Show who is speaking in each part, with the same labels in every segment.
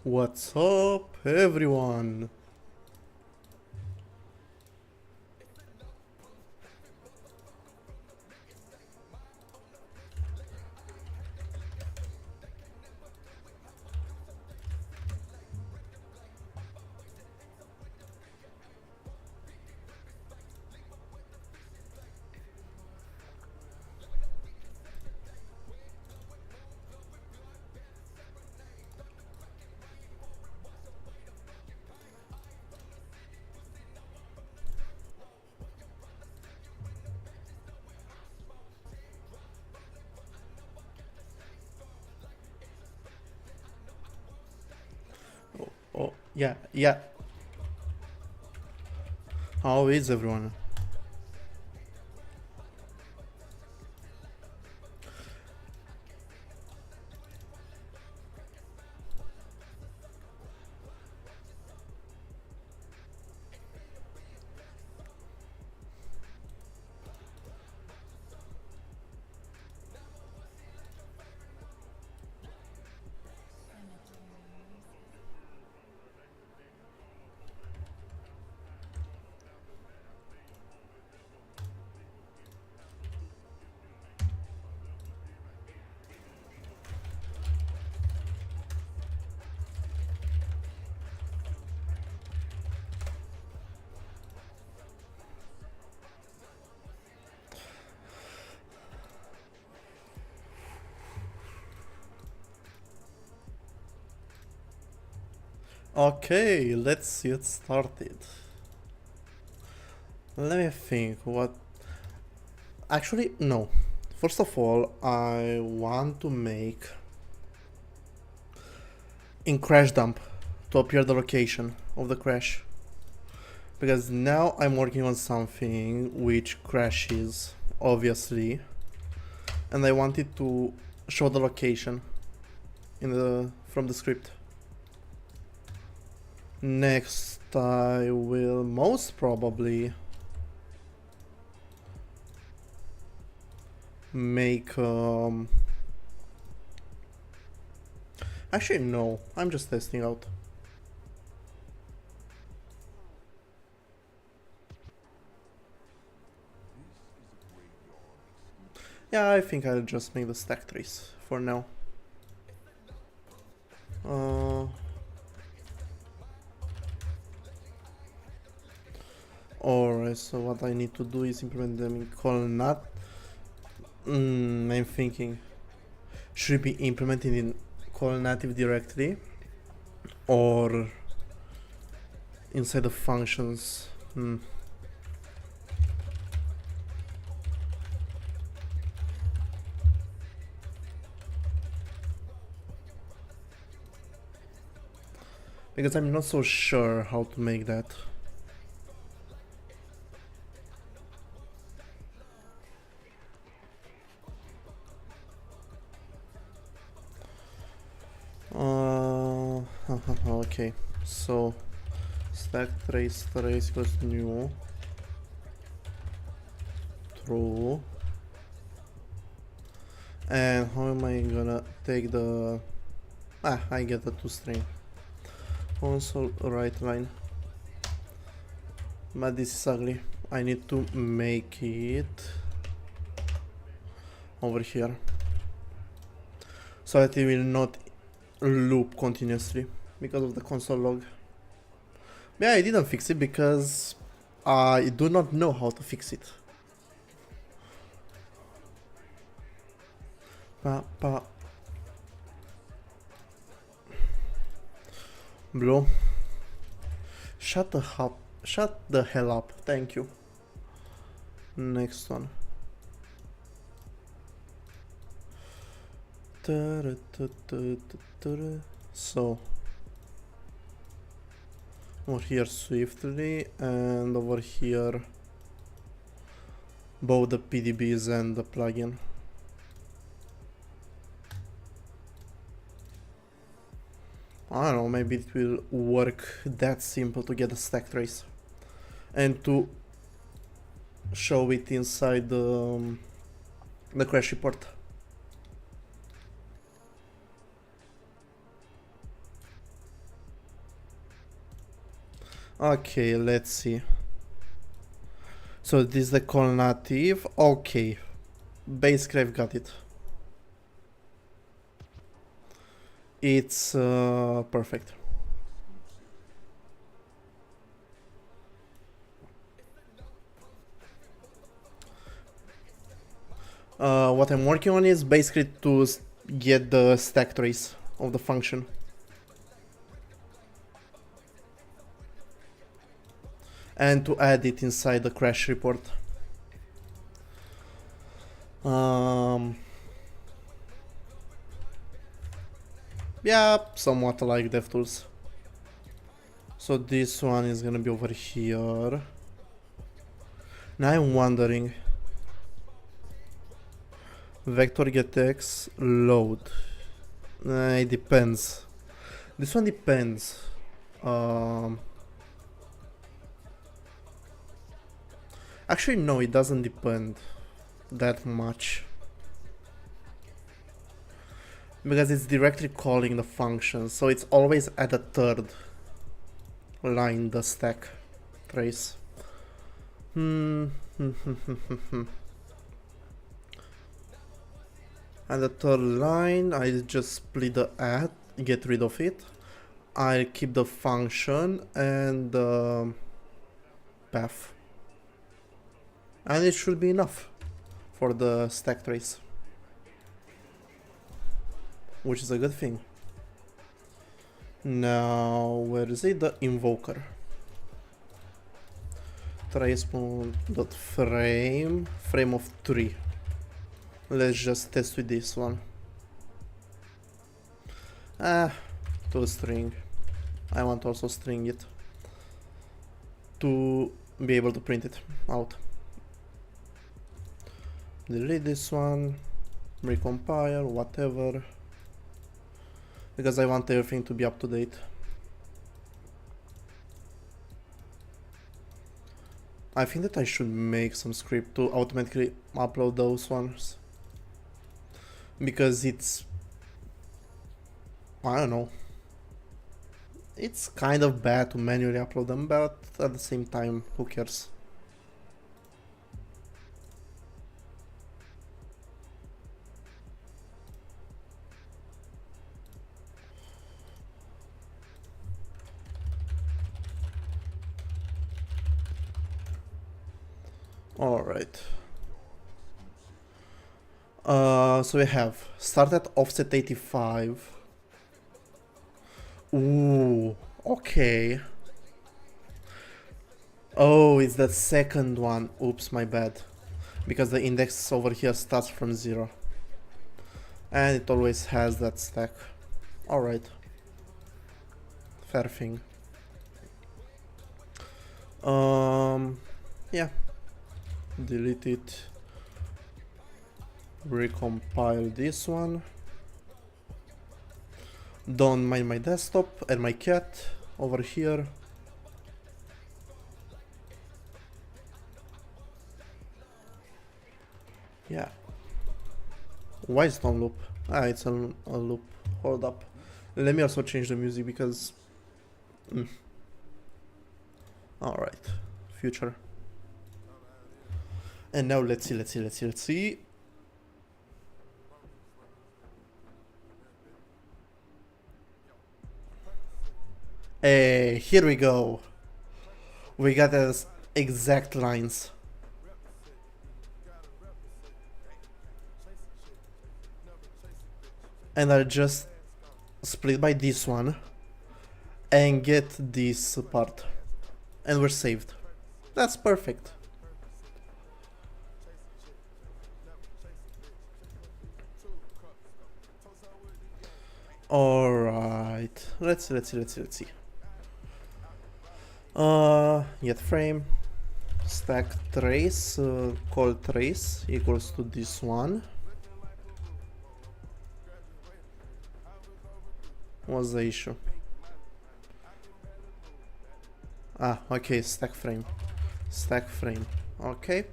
Speaker 1: What's up, everyone? Oh, yeah. How is everyone? Okay, let's get started. Let me think what. Actually, no. First of all, I want to make in crash dump to appear the location of the crash. Because now I'm working on something which crashes, obviously, and I wanted to show the location in the from the script. Next, I will most probably make actually no, I'm just testing out. Yeah, I think I'll just make the stack trees for now. Alright, so what I need to do is implement them in colnat. I'm thinking, should it be implemented in call native directly or inside the functions? Because I'm not so sure how to make that. Okay, so stack trace equals new true. And how am I gonna take the I get the toString console right line, but this is ugly. I need to make it over here so that it will not loop continuously because of the console log. Yeah, I didn't fix it because I do not know how to fix it. Blue, shut the hell up, thank you. Next one. So over here swiftly, and over here both the PDBs and the plugin. I don't know, maybe it will work that simple to get a stack trace and to show it inside the crash report. Okay, let's see. So this is the call native. Okay, basically I've got it. It's perfect. What I'm working on is basically to get the stack trace of the function. And to add it inside the crash report. Yeah, somewhat like DevTools. So this one is gonna be over here. Now I'm wondering. Vector getX load. It depends. This one depends. Actually, no, it doesn't depend that much. Because it's directly calling the function, so it's always at the third line, the stack trace. And the third line, I just split the add, get rid of it. I keep the function and the path. And it should be enough for the stack trace. Which is a good thing. Now, where is it? The invoker. Trace.frame, frame of 3. Let's just test with this one. To string. I want to also string it to be able to print it out. Delete this one, recompile, whatever, because I want everything to be up to date. I think that I should make some script to automatically upload those ones, because it's, I don't know, it's kind of bad to manually upload them, but at the same time, who cares? Alright. So we have start at offset 85. Ooh, okay. Oh, it's the second one. Oops, my bad. Because the index over here starts from 0. And it always has that stack. Alright. Fair thing. Yeah. Delete it. Recompile this one. Don't mind my desktop and my cat over here. Yeah. Why is it on loop? Ah, it's on a loop. Hold up. Let me also change the music because... Alright. Future. And now let's see. Hey, here we go. We got those exact lines. And I'll just split by this one and get this part. And we're saved. That's perfect. Alright, let's see. Get frame, stack trace, call trace equals to this one. What's the issue? Ah, okay, stack frame, okay.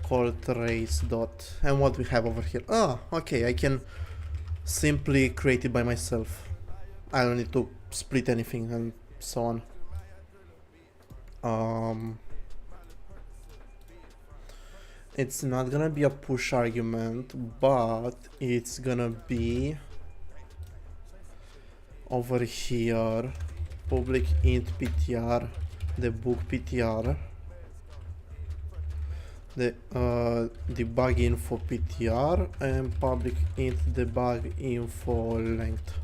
Speaker 1: Call trace dot, and what we have over here? Ah, okay, I can simply create it by myself. I don't need to split anything and so on. it's not gonna be a push argument, but it's gonna be over here, public int ptr, the book ptr, the debug info ptr, and public int debug info length.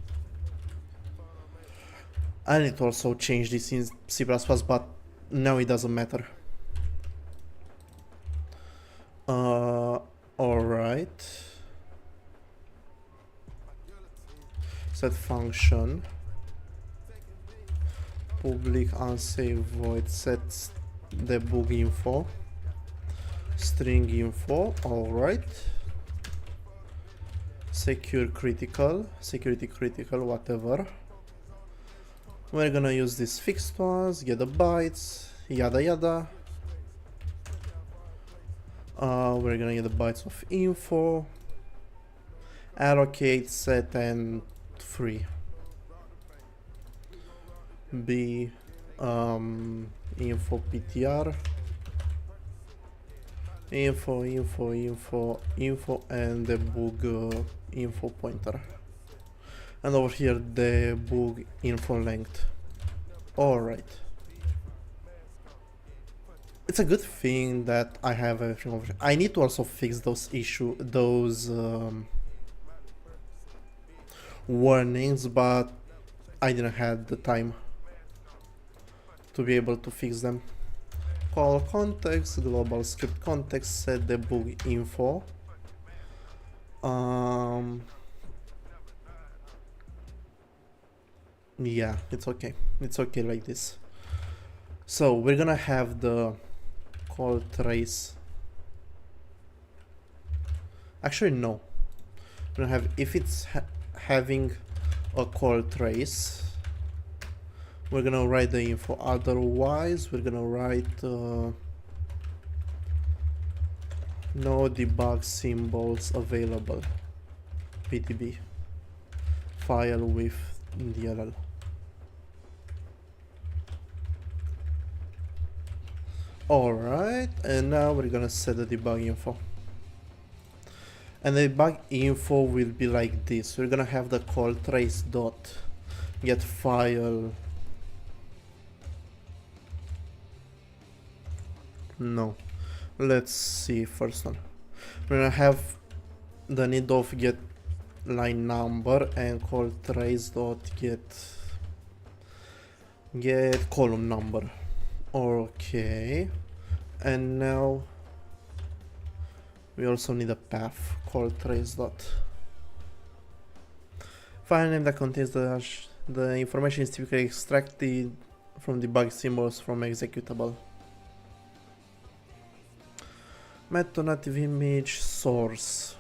Speaker 1: I need to also change this in C++, but now it doesn't matter. Alright. Set function. Public unsafe void sets debug info. String info. Alright. Secure critical. Security critical, whatever. We're gonna use these fixed ones, get the bytes, yada yada. We're gonna get the bytes of info, allocate, set, and free. B info ptr, info, and debug info pointer. And over here, the debug info length. Alright. It's a good thing that I have everything over here. I need to also fix those warnings, but I didn't have the time to be able to fix them. Call context, global script context, set debug info. Yeah, it's okay. It's okay like this. So we're gonna have the call trace. Actually, no. We're gonna have, if it's having a call trace, we're gonna write the info. Otherwise, we're gonna write no debug symbols available. PTB file with DLL. Alright, and now we're gonna set the debug info. And the debug info will be like this. We're gonna have the call trace dot get file. No, let's see first one. We're gonna have the need of get line number and call trace dot get column number. Okay, and now we also need a path called trace dot. File name that contains the information is typically extracted from debug symbols from executable. Method native image source.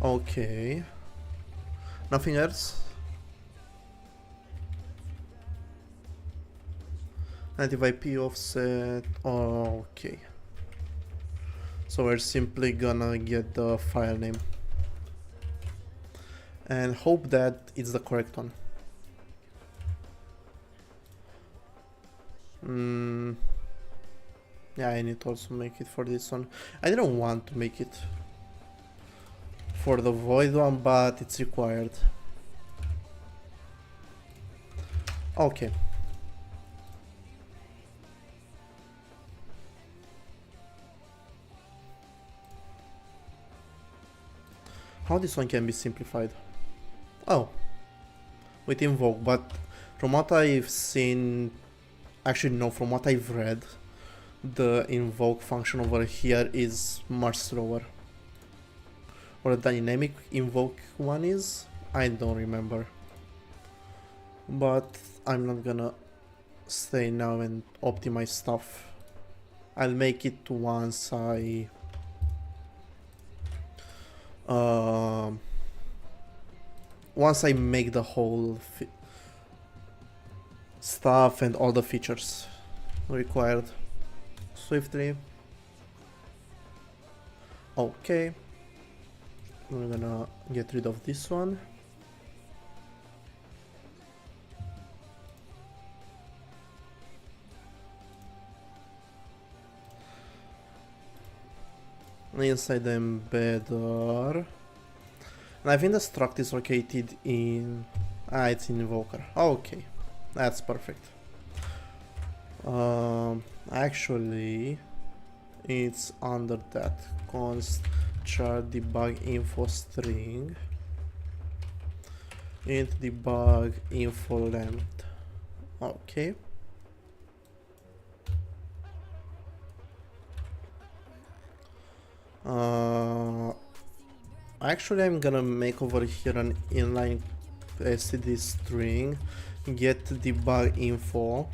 Speaker 1: Okay. Nothing else? Native IP offset. Okay. So we're simply gonna get the file name and hope that it's the correct one. Yeah, I need to also make it for this one. I didn't want to make it for the void one, but it's required. Okay. How this one can be simplified? Oh, with invoke, but from what I've seen, actually no, from what I've read, the invoke function over here is much slower. Or the dynamic invoke one is? I don't remember. But I'm not gonna stay now and optimize stuff. I'll make it once I make the whole stuff and all the features required swiftly. Okay, we're gonna get rid of this one. inside the embedder. And I think the struct is located in... it's in invoker. Okay, that's perfect. Actually, it's under that const char debug info string int debug info length. Okay. Actually, I'm gonna make over here an inline std string get debug info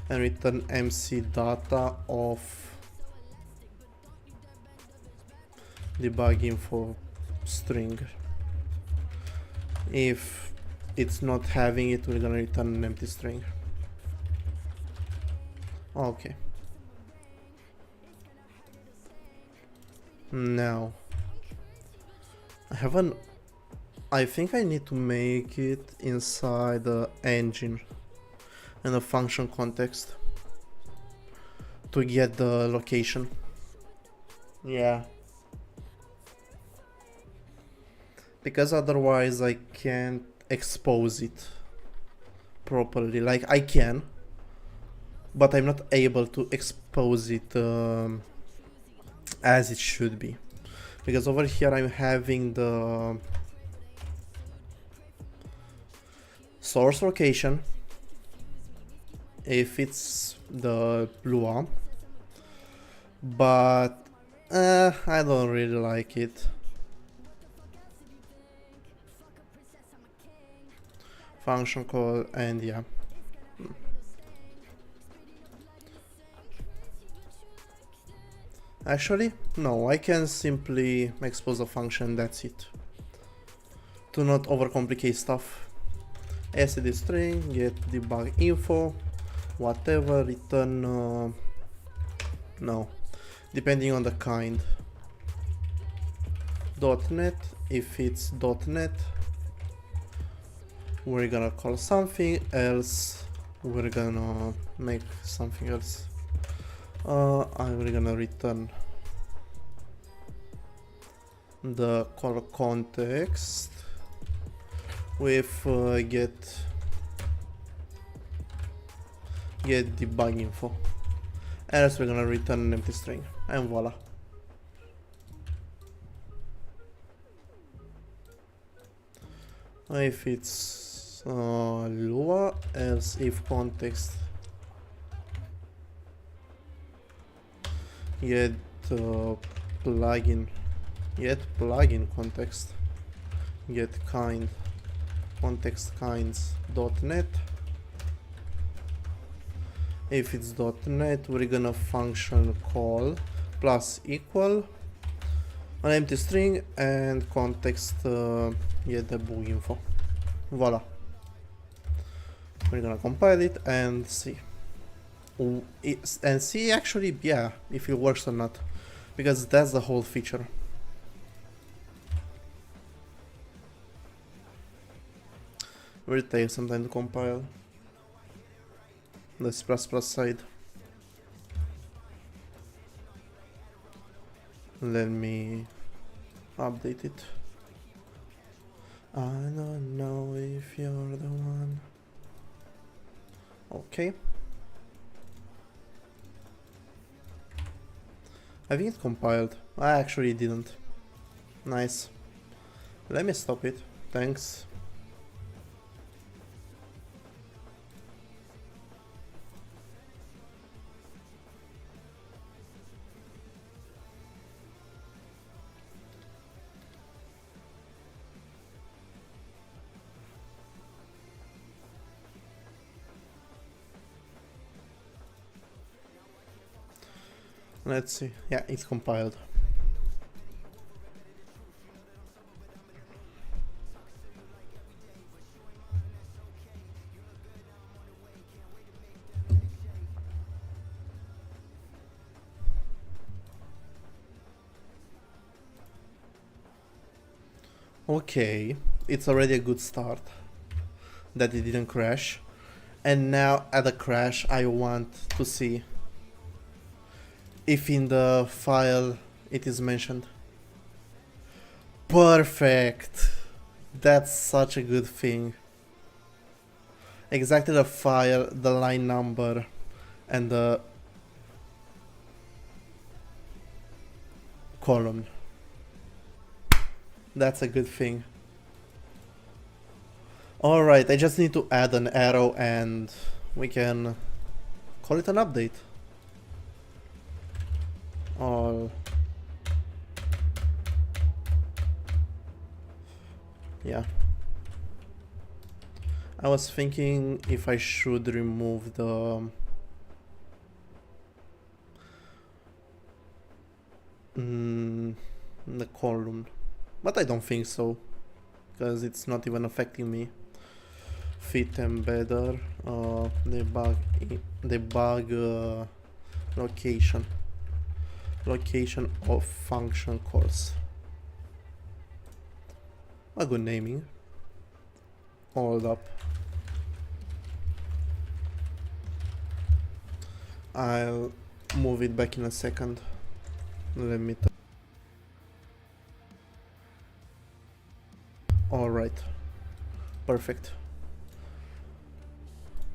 Speaker 1: and return mc data of debug info string. If it's not having it, we're gonna return an empty string. Okay. Now I think I need to make it inside the engine and the function context to get the location. Yeah. Because otherwise I can't expose it properly. Like I can, but I'm not able to expose it as it should be. Because over here I'm having the source location, if it's the Lua, but I don't really like it. Function call and yeah. Actually, no, I can simply expose a function, that's it. To not overcomplicate stuff. std string, get debug info, whatever, return, no, depending on the kind. .NET, if it's .NET, we're gonna call something else, we're gonna make something else. I'm gonna return the call context with get debug info, and else we're gonna return an empty string, and voila. If it's Lua, else if context get plugin context, get kind context kinds .NET. If it's .NET, we're gonna function call plus equal an empty string and context get debug info. Voila. We're gonna compile it and see. And see actually, yeah, if it works or not, because that's the whole feature. Will take some time to compile. The C++ side. Let me update it. I don't know if you're the one. Okay. I think it compiled. I actually didn't. Nice. Let me stop it. Thanks. Let's see. Yeah, it's compiled. Okay, it's already a good start that it didn't crash. And now at the crash I want to see if in the file it is mentioned. Perfect! That's such a good thing. Exactly the file, the line number, and the column. That's a good thing. Alright, I just need to add an arrow and we can call it an update. All. Yeah. I was thinking if I should remove the column, but I don't think so, because it's not even affecting me. Fit embedder, debug location of function calls. A good naming. Hold up. I'll move it back in a second. Let me. Alright. Perfect.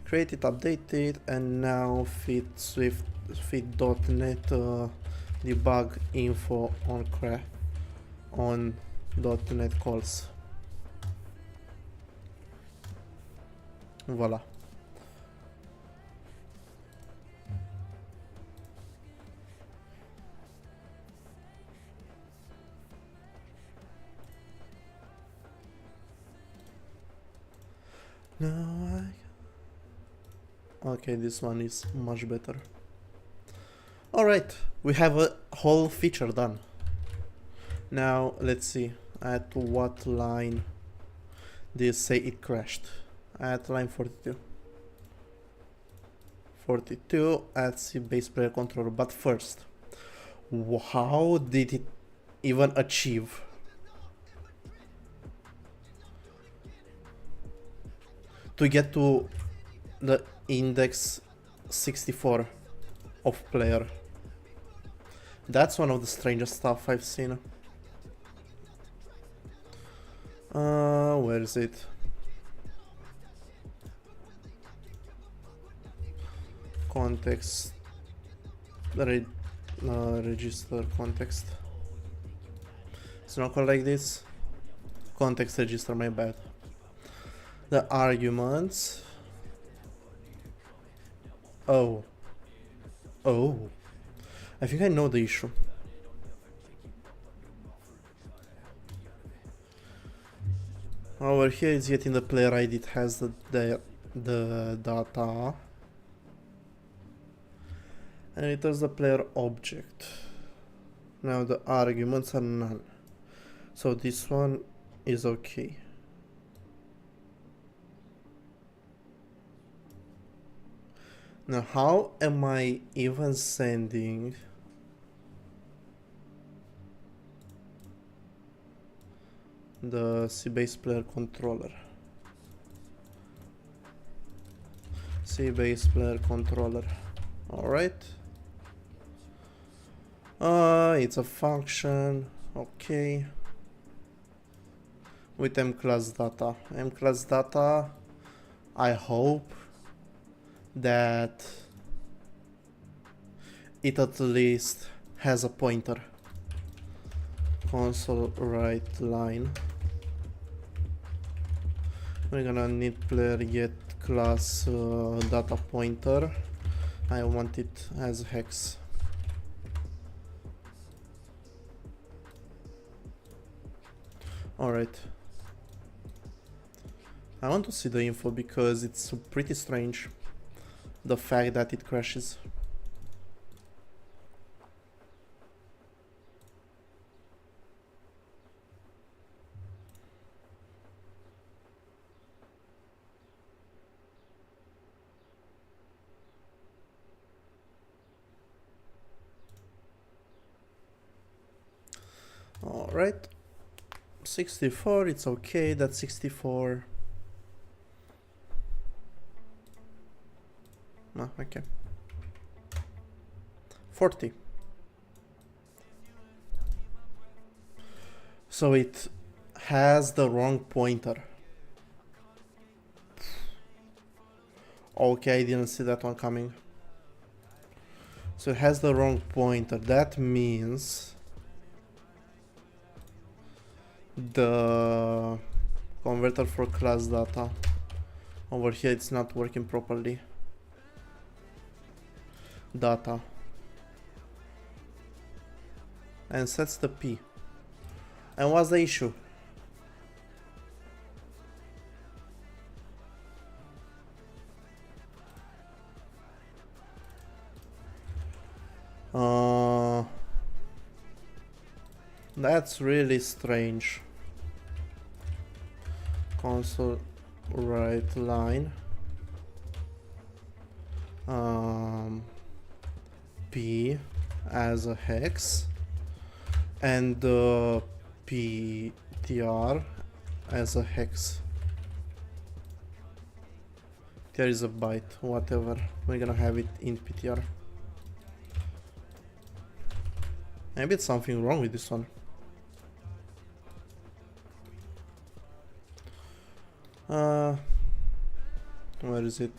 Speaker 1: Create it, update it, and now fit Swift fit.net debug info on .NET calls. Voila. Now okay, this one is much better. Alright, we have a whole feature done. Now let's see at what line did you say it crashed. At line 42. 42 at C base player controller. But first, how did it even achieve to get to the index 64 of player? That's one of the strangest stuff I've seen. Where is it? Context. Register context. It's not called like this. Context register, my bad. The arguments. Oh. I think I know the issue. Over here it's getting the player ID, it has the data. And it has the player object. Now the arguments are none. So this one is okay. Now how am I even sending the C-base player controller? C-base player controller. Alright. It's a function. Okay. With M-class data. M-class data, I hope that it at least has a pointer. Console write line. We're gonna need player get class data pointer. I want it as hex. Alright. I want to see the info because it's pretty strange, the fact that it crashes. Alright. 64, it's okay, that's 64. Ah, okay. 40. So it has the wrong pointer. Okay, I didn't see that one coming. So it has the wrong pointer. That means the converter for class data over here, it's not working properly. Data. And sets the P. And what's the issue? That's really strange. Console write line P as a hex and PTR as a hex. There is a byte, whatever. We're gonna have it in PTR. Maybe it's something wrong with this one. Where is it?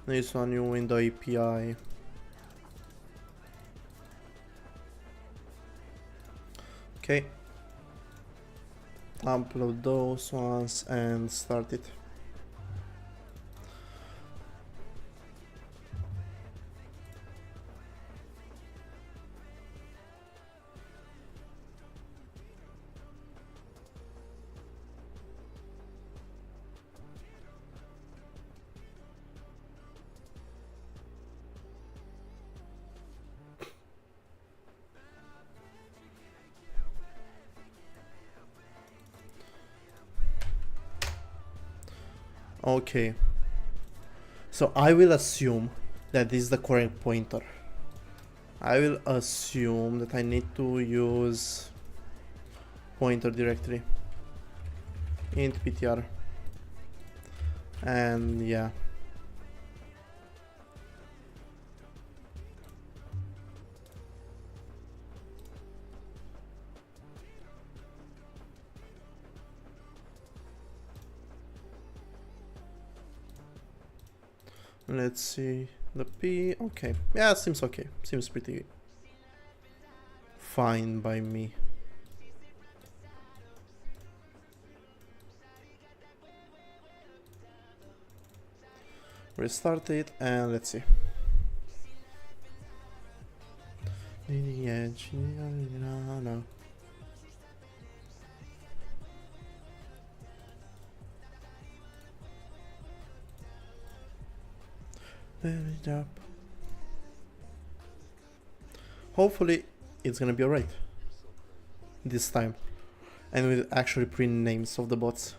Speaker 1: This one, new window API. Okay. Upload those ones and start it. Okay, so I will assume that this is the correct pointer. I will assume that I need to use pointer directory int ptr, and yeah. Let's see the P. Okay, yeah, seems okay. Seems pretty fine by me. Restart it and let's see. No. Hopefully it's gonna be alright this time, and with actually print names of the bots.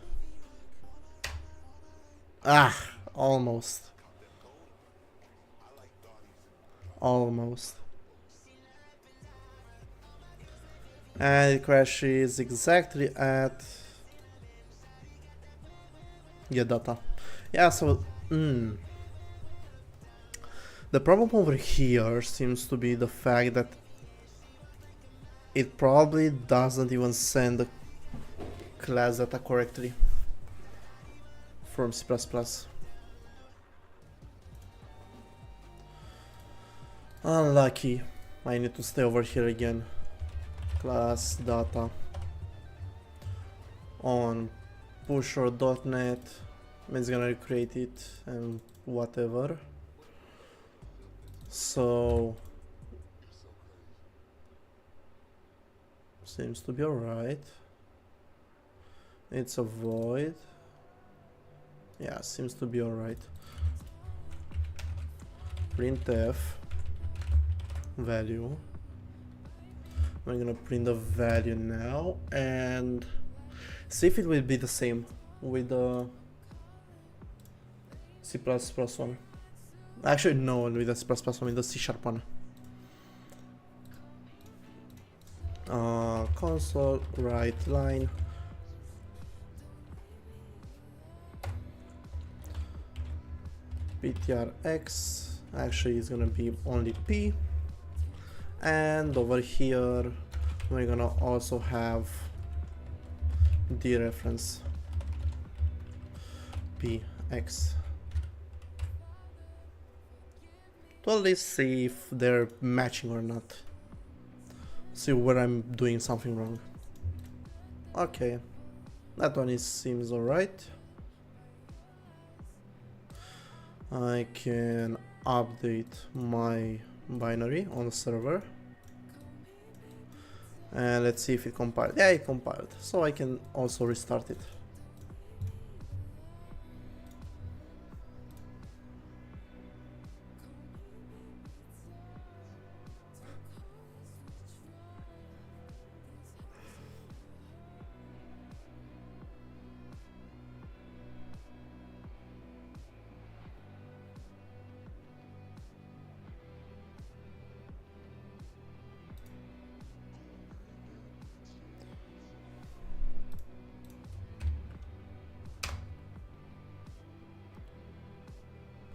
Speaker 1: Almost. And it crashes exactly at get data. Yeah, so the problem over here seems to be the fact that it probably doesn't even send the class data correctly from C++. Unlucky. I need to stay over here again. Class data on pusher.net. It's gonna recreate it and whatever. So seems to be alright. It's a void. Yeah, seems to be alright. Printf value. I'm gonna print the value now and see if it will be the same with the C++ one. Actually, no, with the C++ one, with the C# one. Console write line ptrx. Actually, it's gonna be only P, And over here we're gonna also have the reference px to at least see if they're matching or not, see where I'm doing something wrong. Okay, that one seems alright. I can update my binary on the server and let's see if it compiled. Yeah, it compiled, so I can also restart it.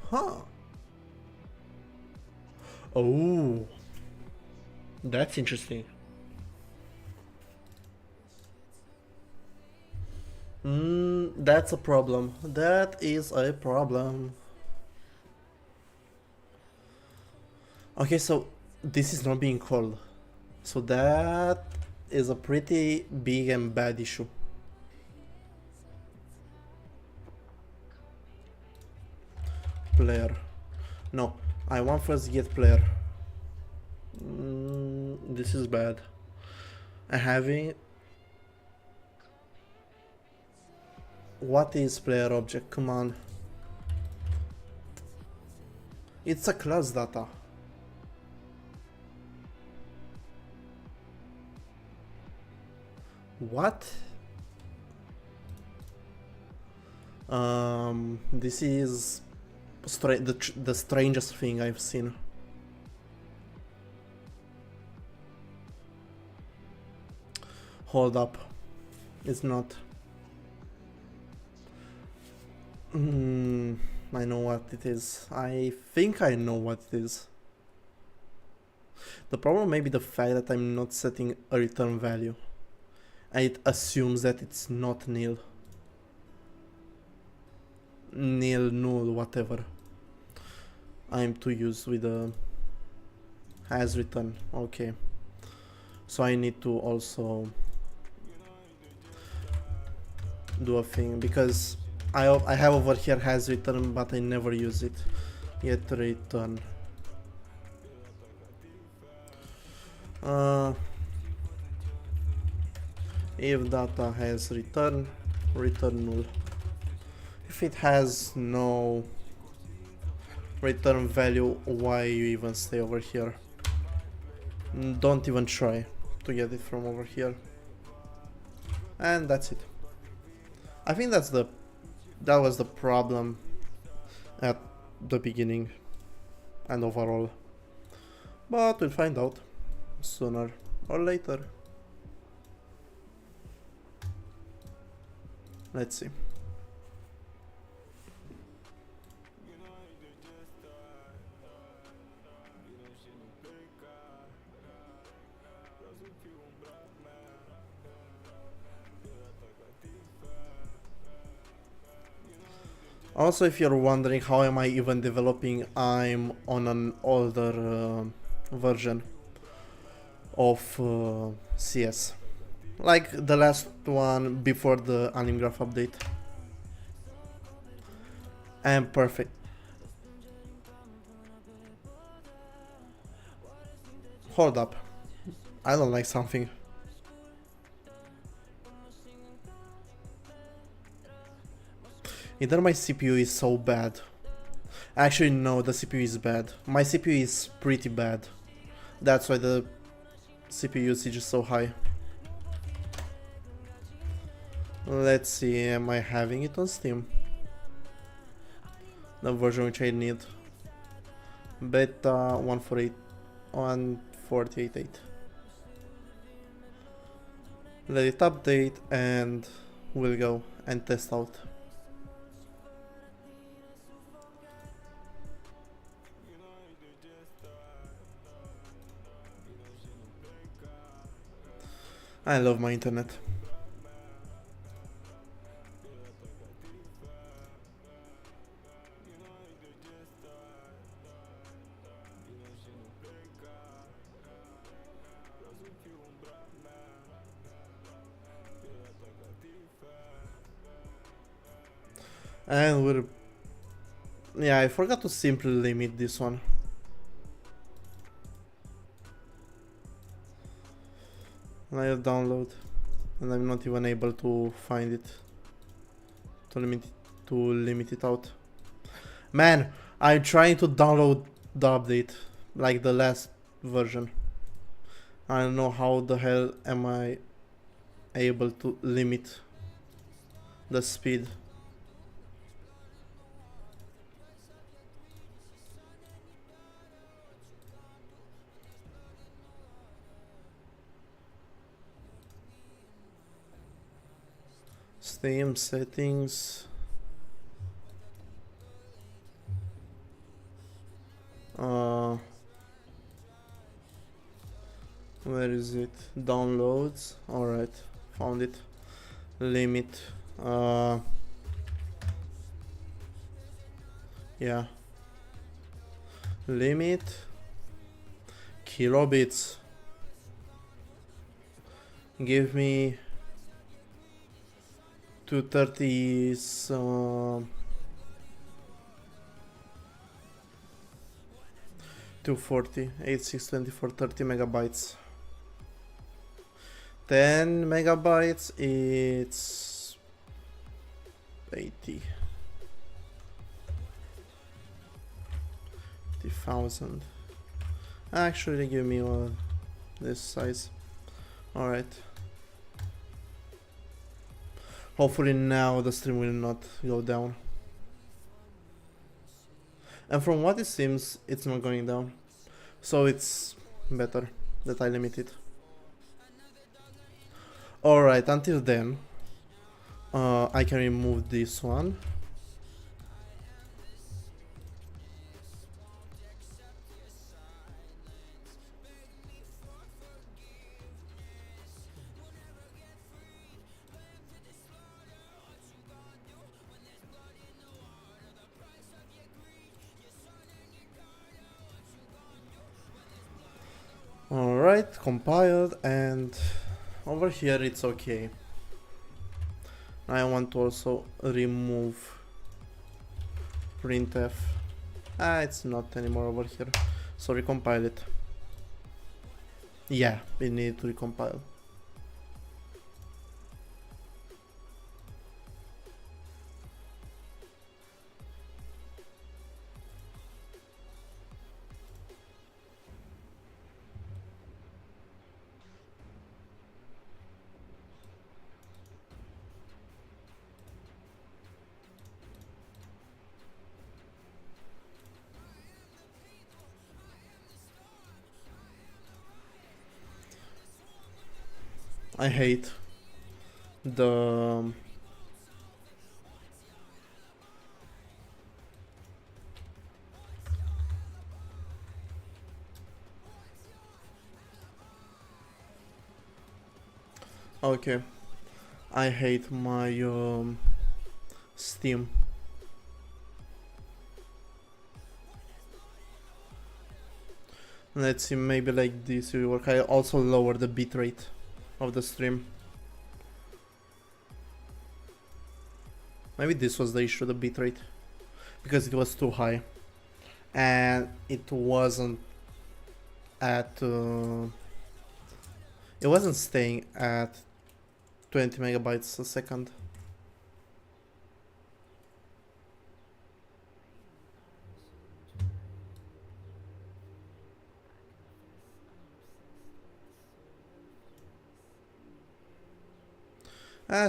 Speaker 1: Huh. Oh, that's interesting. That's a problem. That is a problem. Okay, so this is not being called. So that is a pretty big and bad issue. Player. No, I want first get player. This is bad. Having... What is player object? Come on. It's a class data. What? This is the strangest thing I've seen. Hold up. It's not. I know what it is. I think I know what it is. The problem may be the fact that I'm not setting a return value. And it assumes that it's not nil. Nil, null, whatever. I'm too used with the has return. Okay. So I need to also do a thing because I have over here has return, but I never use it. Yet return. If data has return, return null. If it has no return value, why you even stay over here? Don't even try to get it from over here. And that's it. I think that was the problem at the beginning and overall. But we'll find out sooner or later. Let's see. Also, if you're wondering how am I even developing, I'm on an older version of CS. Like the last one before the anim graph update. And perfect. Hold up. I don't like something. Either my CPU is so bad. Actually, no, the CPU is bad. My CPU is pretty bad. That's why the CPU usage is so high. Let's see, am I having it on Steam? The version which I need. Beta 148.8. Let it update and we'll go and test out. I love my internet. And we're... Yeah, I forgot to simply limit this one. And I download, and I'm not even able to find it. To limit it out. Man, I'm trying to download the update, like the last version. I don't know how the hell am I able to limit the speed. Steam settings. Where is it? Downloads. Alright, found it. Limit. Yeah. Limit. Kilobits. Give me 230. 240, 8624, 30 megabytes. 10 megabytes, it's 80. 80,000. Actually, they give me this size. Alright. Hopefully now the stream will not go down. And from what it seems, it's not going down. So it's better that I limit it. Alright, until then, I can remove this one. Alright, compiled, and over here it's okay. I want to also remove printf. It's not anymore over here, so recompile it. Yeah, we need to recompile. I hate the okay. I hate my Steam. Let's see, maybe like this will work. I also lower the bitrate of the stream. Maybe this was the issue, the bitrate, because it was too high and it wasn't at it wasn't staying at 20 megabytes a second.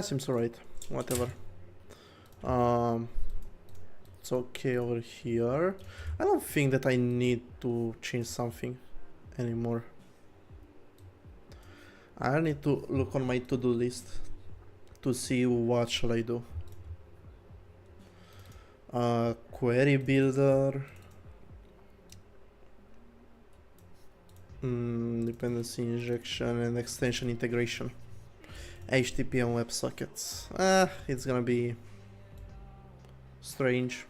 Speaker 1: Seems alright. Whatever. It's okay over here. I don't think that I need to change something anymore. I need to look on my to-do list to see what shall I do. Query builder. Dependency injection and extension integration. HTTP and WebSockets. It's gonna be strange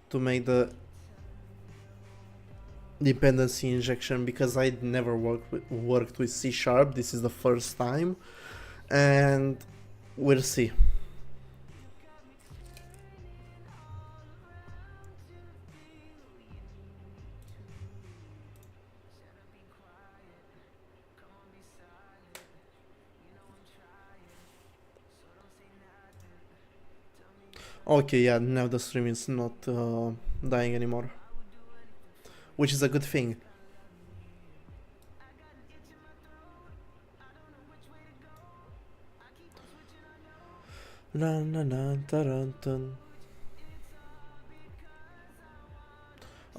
Speaker 1: to make the dependency injection because I'd never worked with C#. This is the first time, and we'll see. Okay, yeah, now the stream is not dying anymore, which is a good thing.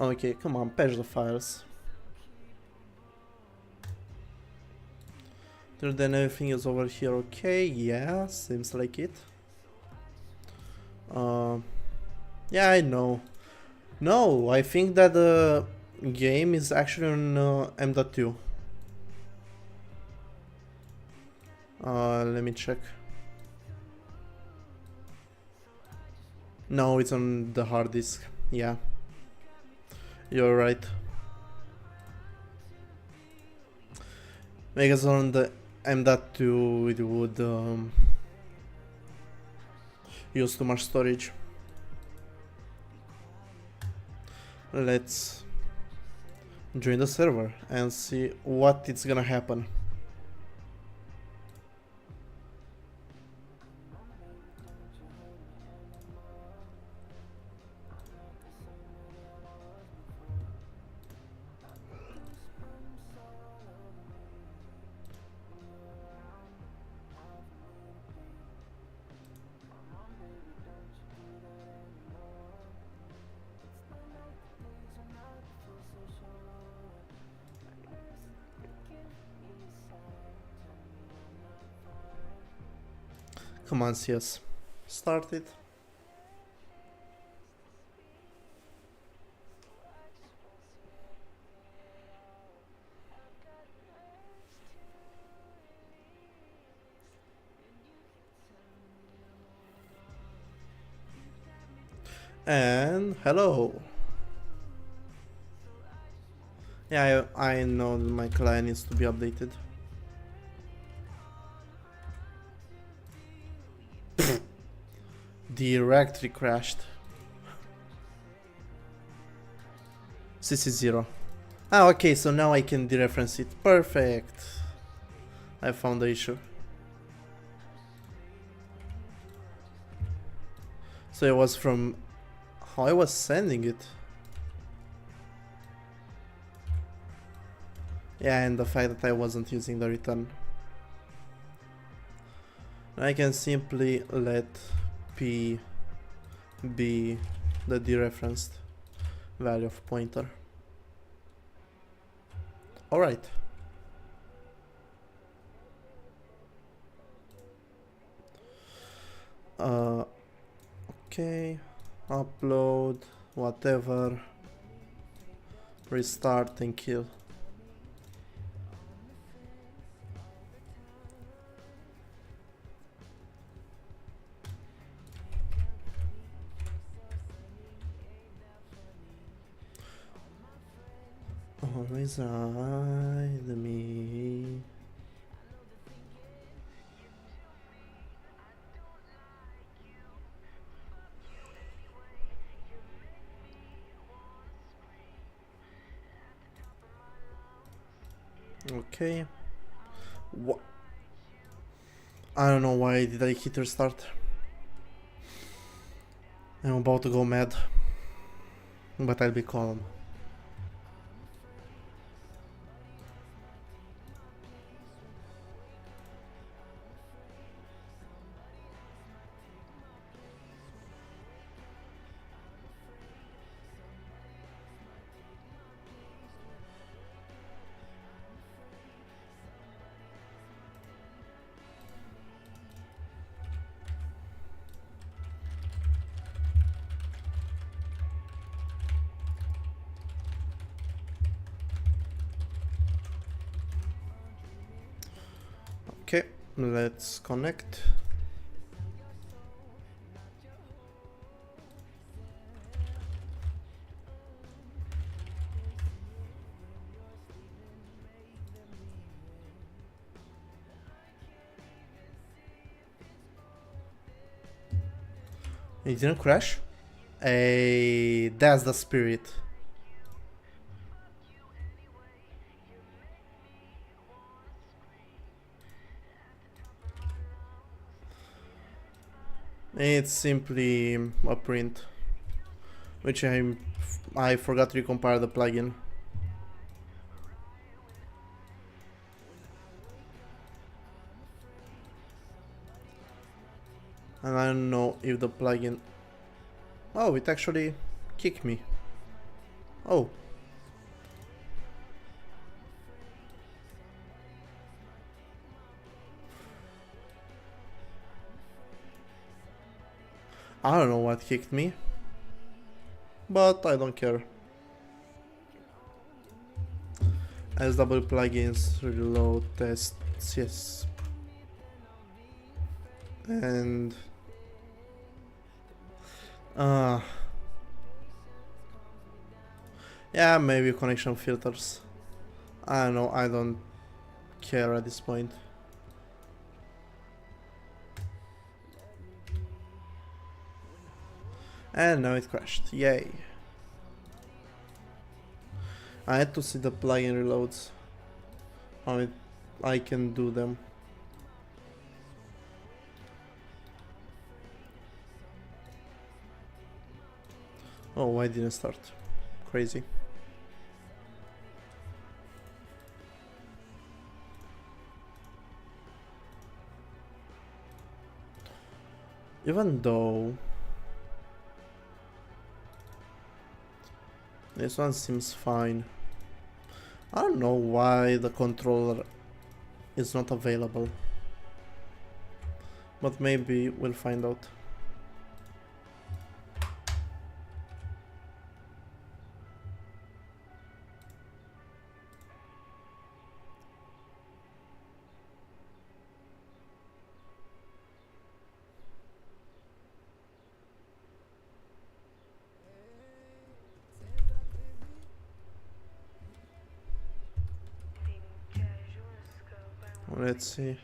Speaker 1: Okay, come on, patch the files. Then everything is over here, okay, yeah, seems like it. Yeah, I know. No, I think that the game is actually on M.2. Let me check. No, it's on the hard disk. Yeah, you're right. Because on the M.2 it would use too much storage. Let's join the server and see what is gonna happen. Come on, CS. Start it. And hello. Yeah, I know my client needs to be updated. Directly crashed. CC0. Ah, okay, so now I can dereference it. Perfect. I found the issue. So it was from how I was sending it. Yeah, and the fact that I wasn't using the return. I can simply let P be the dereferenced value of pointer. Alright. Okay, upload, whatever, restart and kill. Always ride me. Okay. What? I don't know why did I hit restart. I'm about to go mad, but I'll be calm. Okay, let's connect. It didn't crash? Hey, that's the spirit. It's simply a print, which I forgot to recompile the plugin. And I don't know if the plugin... Oh, it actually kicked me. Oh. I don't know what kicked me, but I don't care. SW plugins, reload, tests, yes. And... yeah, maybe connection filters. I don't know, I don't care at this point. And now it crashed, yay. I had to see the plugin reloads. I can do them. Oh, why didn't start? Crazy. Even though this one seems fine. I don't know why the controller is not available, but maybe we'll find out. Let's see.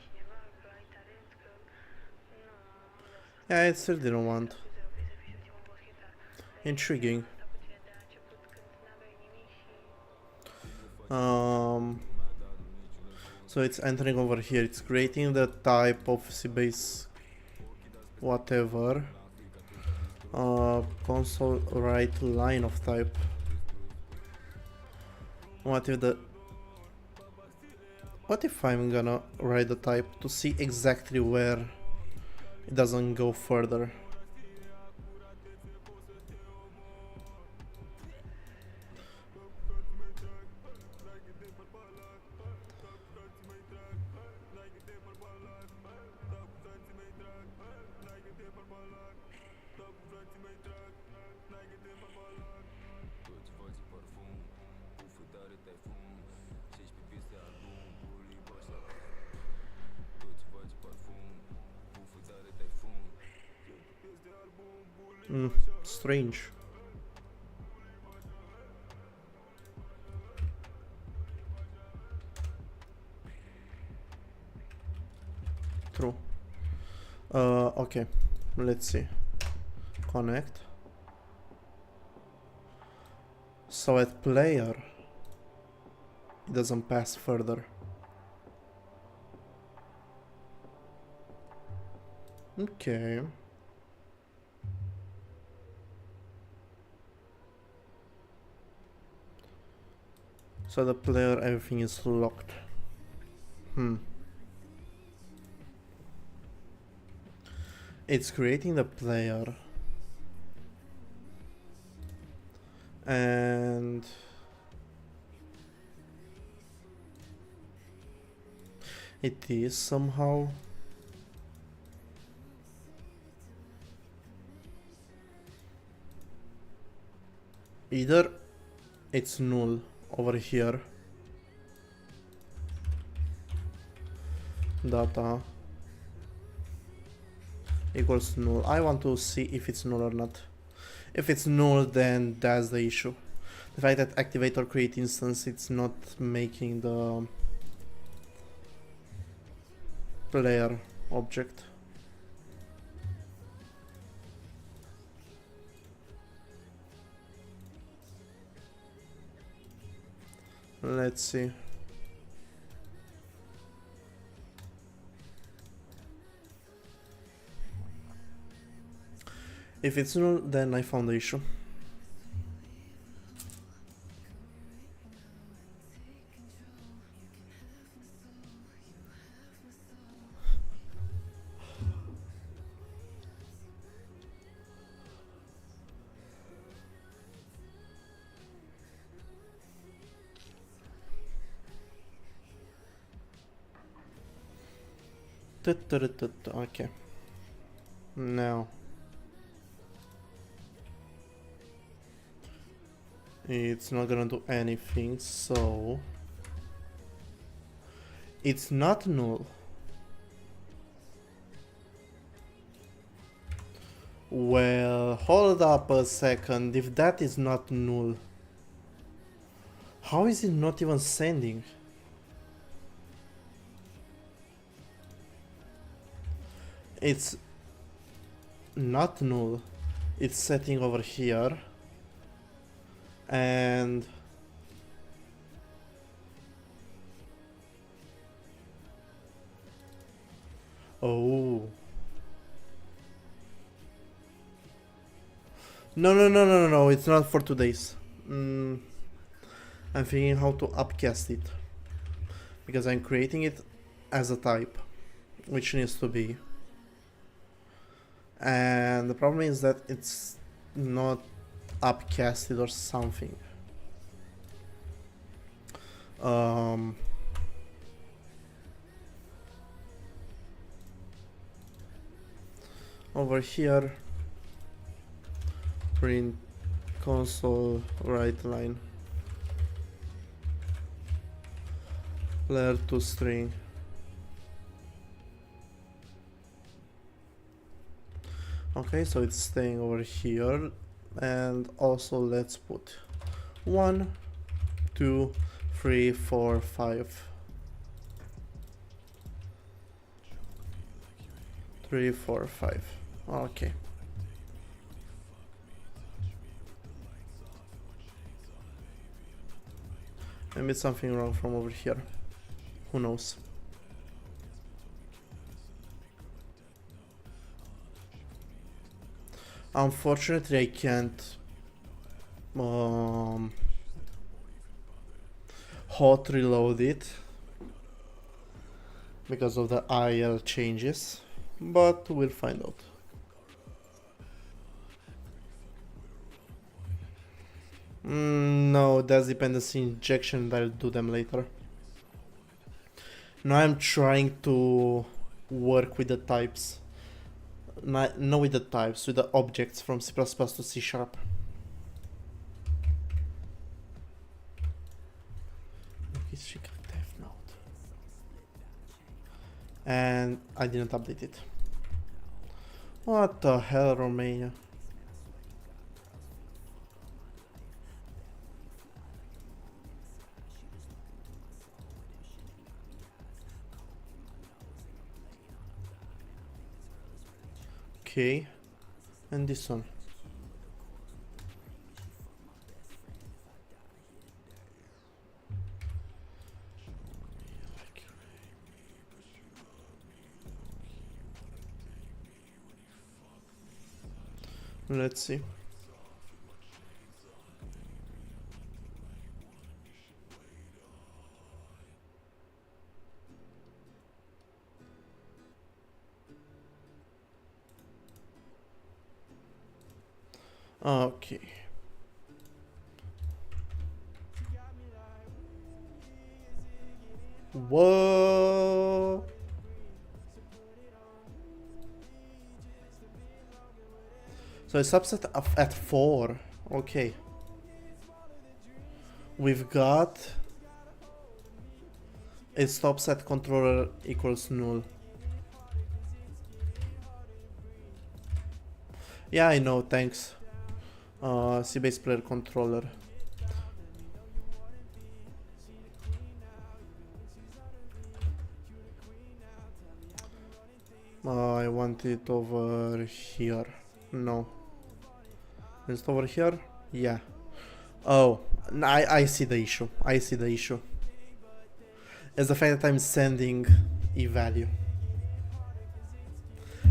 Speaker 1: Yeah, it still didn't want. Intriguing. So it's entering over here. It's creating the type of CBase whatever. Console write line of type. What if I'm gonna write the type to see exactly where it doesn't go further? Strange. True. Okay, let's see. Connect. So at player, it doesn't pass further. Okay. So the player, everything is locked. It's creating the player. And it is somehow. Either it's null over here, data equals null. I want to see if it's null or not. If it's null, then that's the issue. The fact that activate or create instance, it's not making the player object. Let's see. If it's null, then I found the issue. Okay. Now it's not gonna do anything, so it's not null. Well, hold up a second. If that is not null, how is it not even sending? It's not null. It's setting over here. And oh. No, it's not for 2 days. I'm thinking how to upcast it. Because I'm creating it as a type, which needs to be. And the problem is that it's not upcasted or something. Over here, print console write line player to string. Okay, so it's staying over here, and also let's put 1, 2, 3, 4, 5. 3, 4, 5. Okay. Maybe it's something wrong from over here. Who knows? Unfortunately, I can't hot reload it because of the IL changes, but we'll find out. No, that's dependency injection. I'll do them later. Now I'm trying to work with the types. Not with the types, with the objects from C++ to C#. And I didn't update it. What the hell, Romania? Okay, and this one. Let's see. Okay. Whoa. So a subset of at 4. Okay. We've got It stops at controller equals null. Yeah, I know, thanks. C-base player controller. I want it over here. No. Is it over here? Yeah. Oh, I see the issue. I see the issue. It's the fact that I'm sending e-value.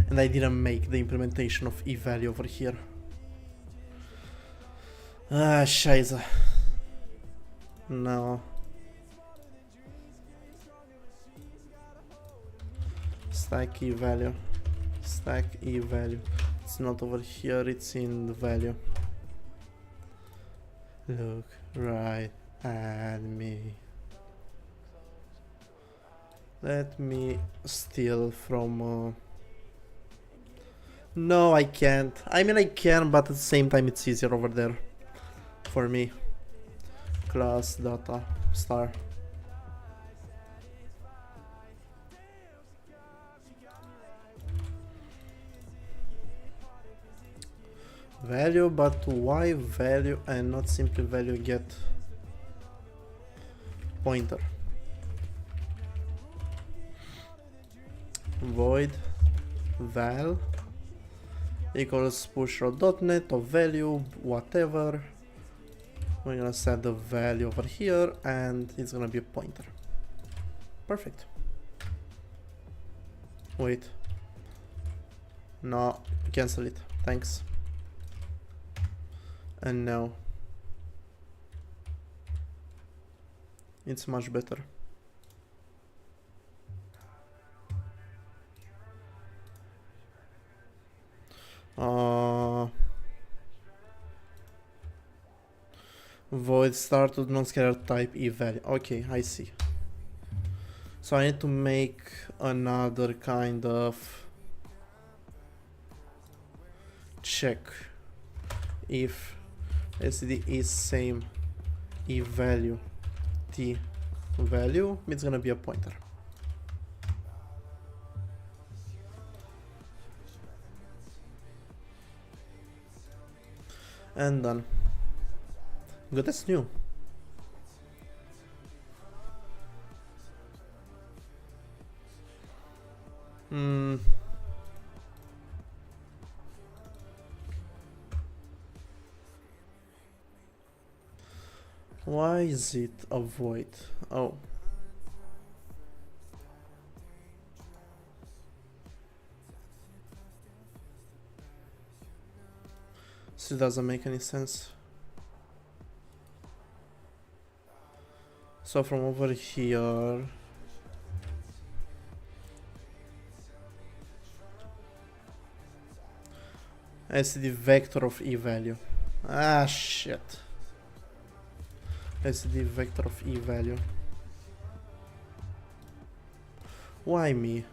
Speaker 1: And I didn't make the implementation of e-value over here. Ah, scheiße. No. Stack e-value. Stack e-value. It's not over here, it's in the value. Look right at me. Let me steal from... No, I can't. I mean, I can, but at the same time it's easier over there. For me. Class data star. Value, but why value and not simply value get pointer? Void val equals pushroad.net of value, whatever. We're gonna set the value over here and it's gonna be a pointer. Perfect. Wait. No, cancel it. Thanks. And now it's much better. Void start with non-scalar type eval. Okay, I see. So I need to make another kind of check if STD is same e value t value, it's gonna be a pointer. And done. Good as new. Why is it a void? Oh. So it doesn't make any sense. So from over here, I see the vector of e value. Ah, shit. I see the vector of e value. Why me?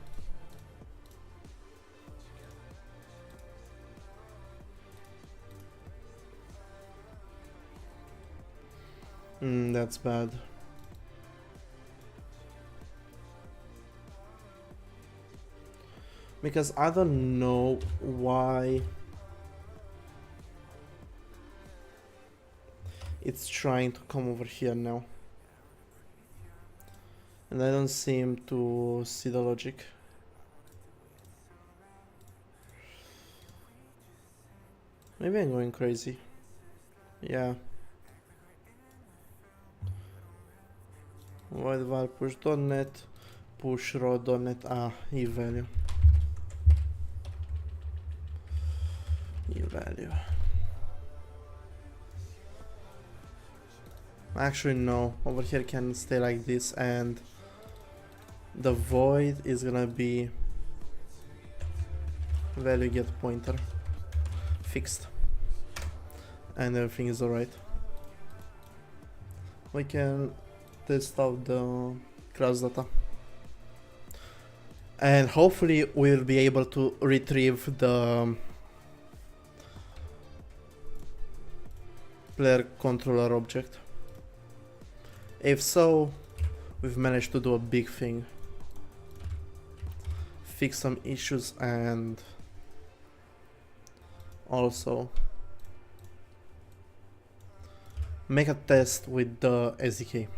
Speaker 1: That's bad. Because I don't know why it's trying to come over here now. And I don't seem to see the logic. Maybe I'm going crazy. Yeah. Void var push.net, push row.net, e value. E value. Actually no, over here can stay like this and the void is gonna be value get pointer fixed and everything is alright. We can test out the class data and hopefully we'll be able to retrieve the player controller object. If so, we've managed to do a big thing. Fix some issues and also make a test with the SDK.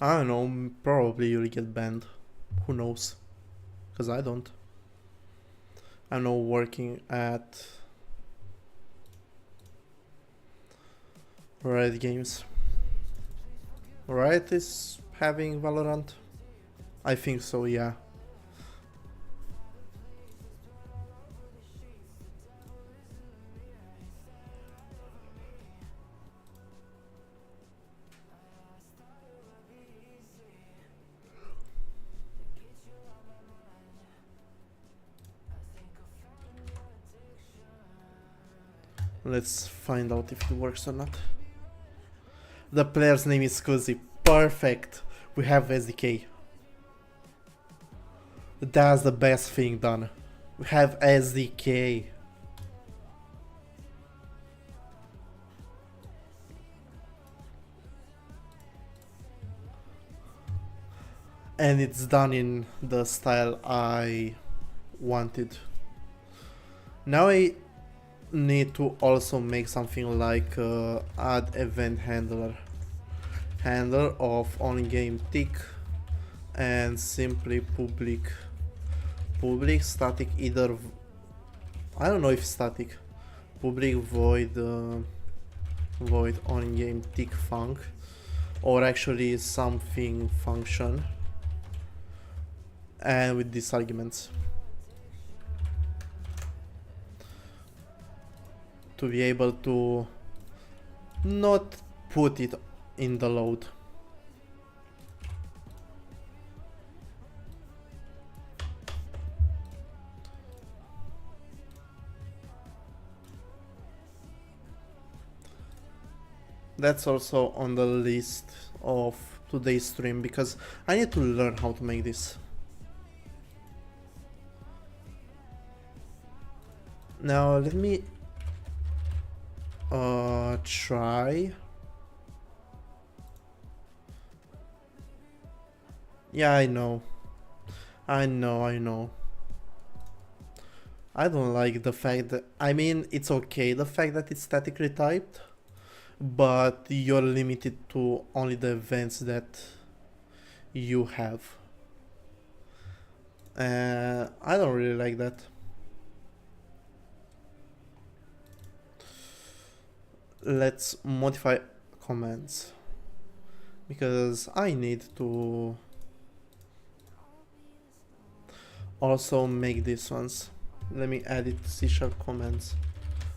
Speaker 1: I don't know, probably you'll get banned. Who knows? Because I don't. I'm now working at Riot Games. Riot is having Valorant? I think so, yeah. Let's find out if it works or not. The player's name is Cozy. Perfect. We have SDK. That's the best thing done. We have SDK. And it's done in the style I wanted. Now I need to also make something like add event handler of on game tick and simply public static either I don't know if static public void on game tick func or actually something function and with these arguments to be able to not put it in the load. That's also on the list of today's stream because I need to learn how to make this. Now let me try. Yeah, I know. I don't like the fact that, I mean, it's okay the fact that it's statically typed, but you're limited to only the events that you have. I don't really like that. Let's modify comments because I need to also make these ones. Let me add it to C# comments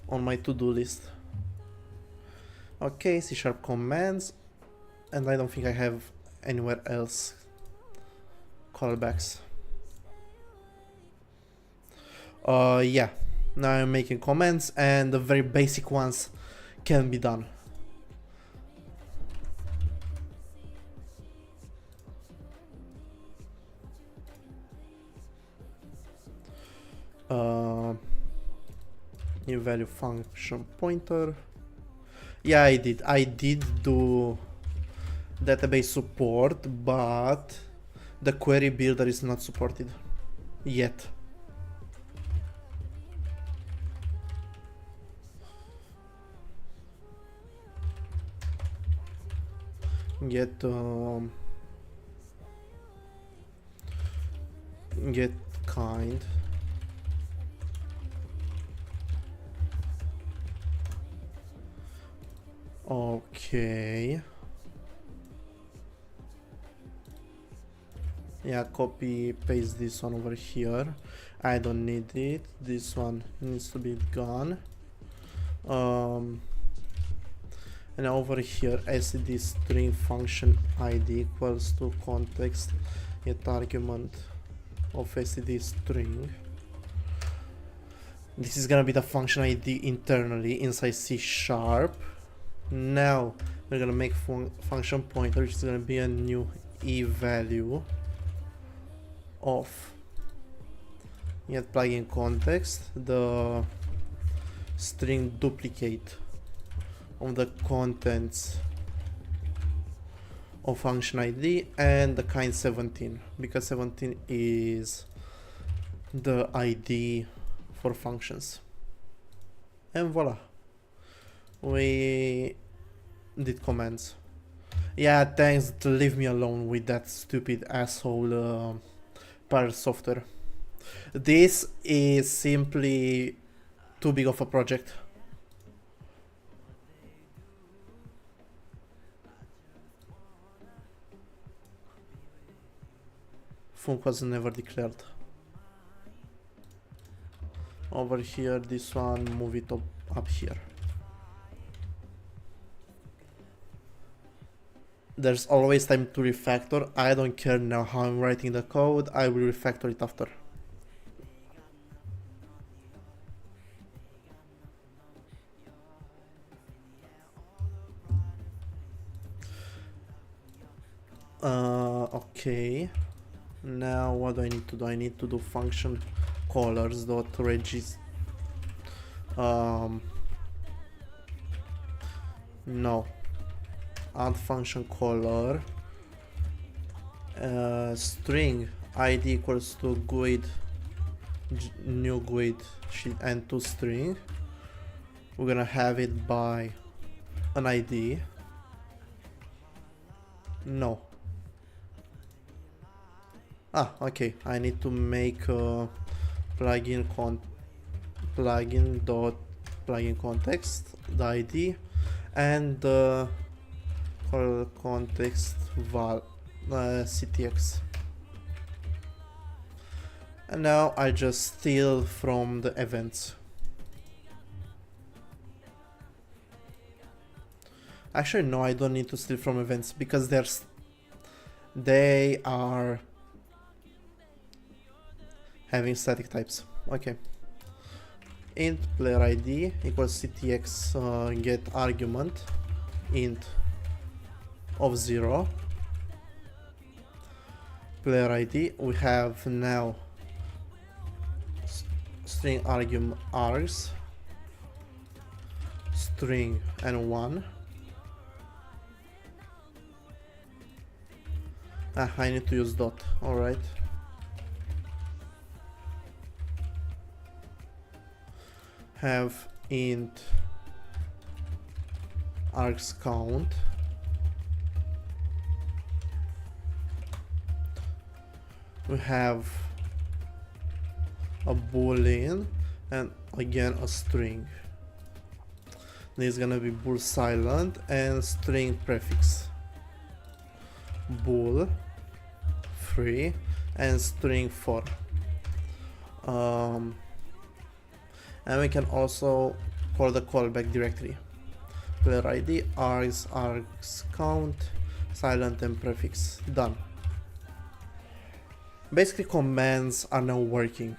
Speaker 1: on my to-do list. Okay, C# comments, and I don't think I have anywhere else callbacks. Yeah, now I'm making comments and the very basic ones can be done. New value function pointer. Yeah, I did do database support, but the query builder is not supported yet. Get kind. Okay. Yeah, copy paste this one over here. I don't need it. This one needs to be gone. And over here std string function id equals to context get argument of std string. This is gonna be the function id internally inside C#. Now we're gonna make function pointer, which is gonna be a new e value of Yet plugin context, the string duplicate of the contents of function ID and the kind 17, because 17 is the ID for functions. And voila, we did commands. Yeah, thanks, leave me alone with that stupid asshole par software. This is simply too big of a project. Func was never declared. Over here, this one, move it up here. There's always time to refactor. I don't care now how I'm writing the code, I will refactor it after. Okay. Now what do I need to do? I need to do function callers dot regis. No. Add function caller. String id equals to GUID new GUID sheet and to string. We're gonna have it by an ID. No. Okay. I need to make a plugin context, the ID, and the context val ctx. And now I just steal from the events. Actually, no, I don't need to steal from events because they are having static types. Okay. Int player ID equals ctx get argument int of 0. Player ID, we have now string argument args, string and 1. I need to use dot, alright. Have int args count. We have a boolean and again a string. This is gonna be bool silent and string prefix. Bool 3 and string 4. And we can also call the callback directly. Player ID args count silent and prefix. Done. Basically, commands are now working.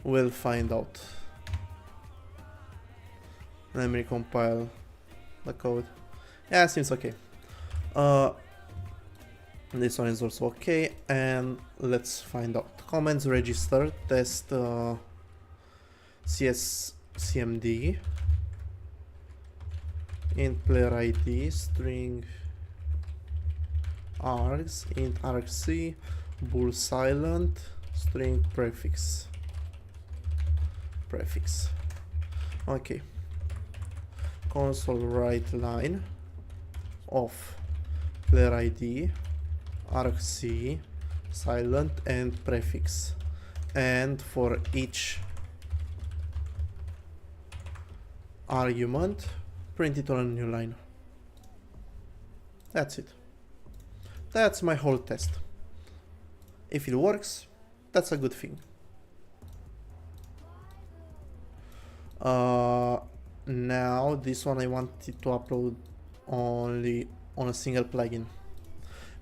Speaker 1: We'll find out. Let me recompile the code. Yeah, seems okay. This one is also okay, and let's find out. Commands register test CMD int player ID string args int argc bool silent string prefix. Okay. Console write line of player ID argc silent and prefix, and for each argument print it on a new line. That's it. That's my whole test. If it works, that's a good thing. Now this one I wanted to upload only on a single plugin,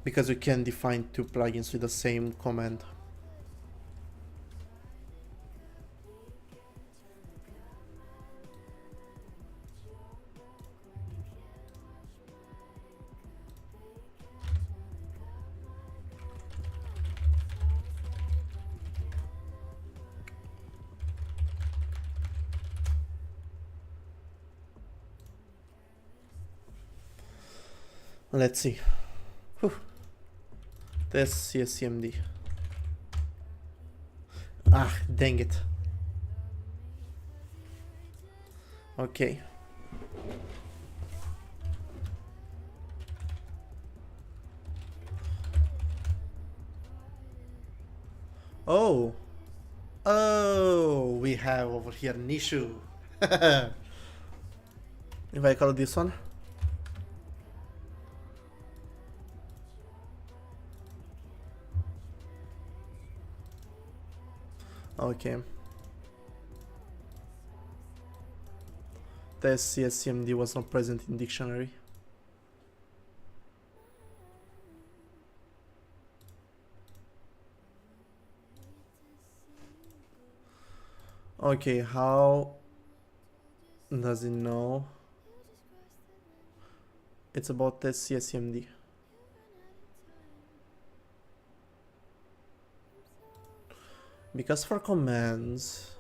Speaker 1: because we can define two plugins with the same command. Let's see. Whew. Test CSCMD. Ah, dang it. Okay. Oh. Oh, we have over here an issue. If I call this one. Okay. The CSCMD was not present in dictionary. Okay, how does it know? It's about the CSCMD. Because for commands,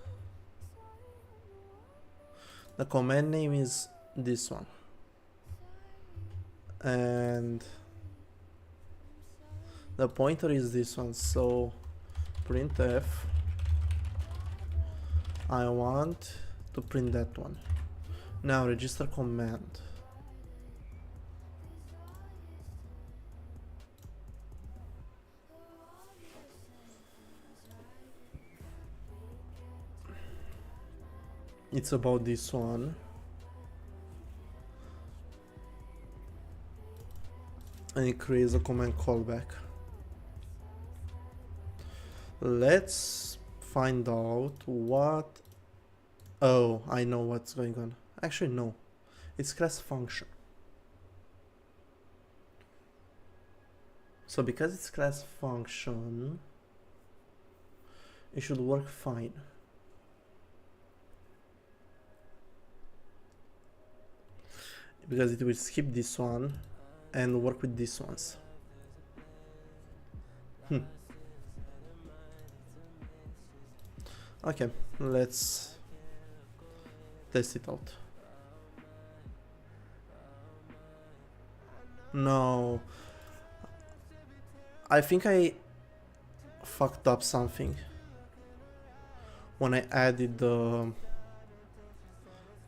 Speaker 1: the command name is this one. And the pointer is this one, so printf, I want to print that one. Now register command. It's about this one. And it creates a command callback. Let's find out what... Oh, I know what's going on. Actually, no. It's class function. So because it's class function, it should work fine. Because it will skip this one and work with these ones. Okay, let's test it out. No, I think I fucked up something when I added the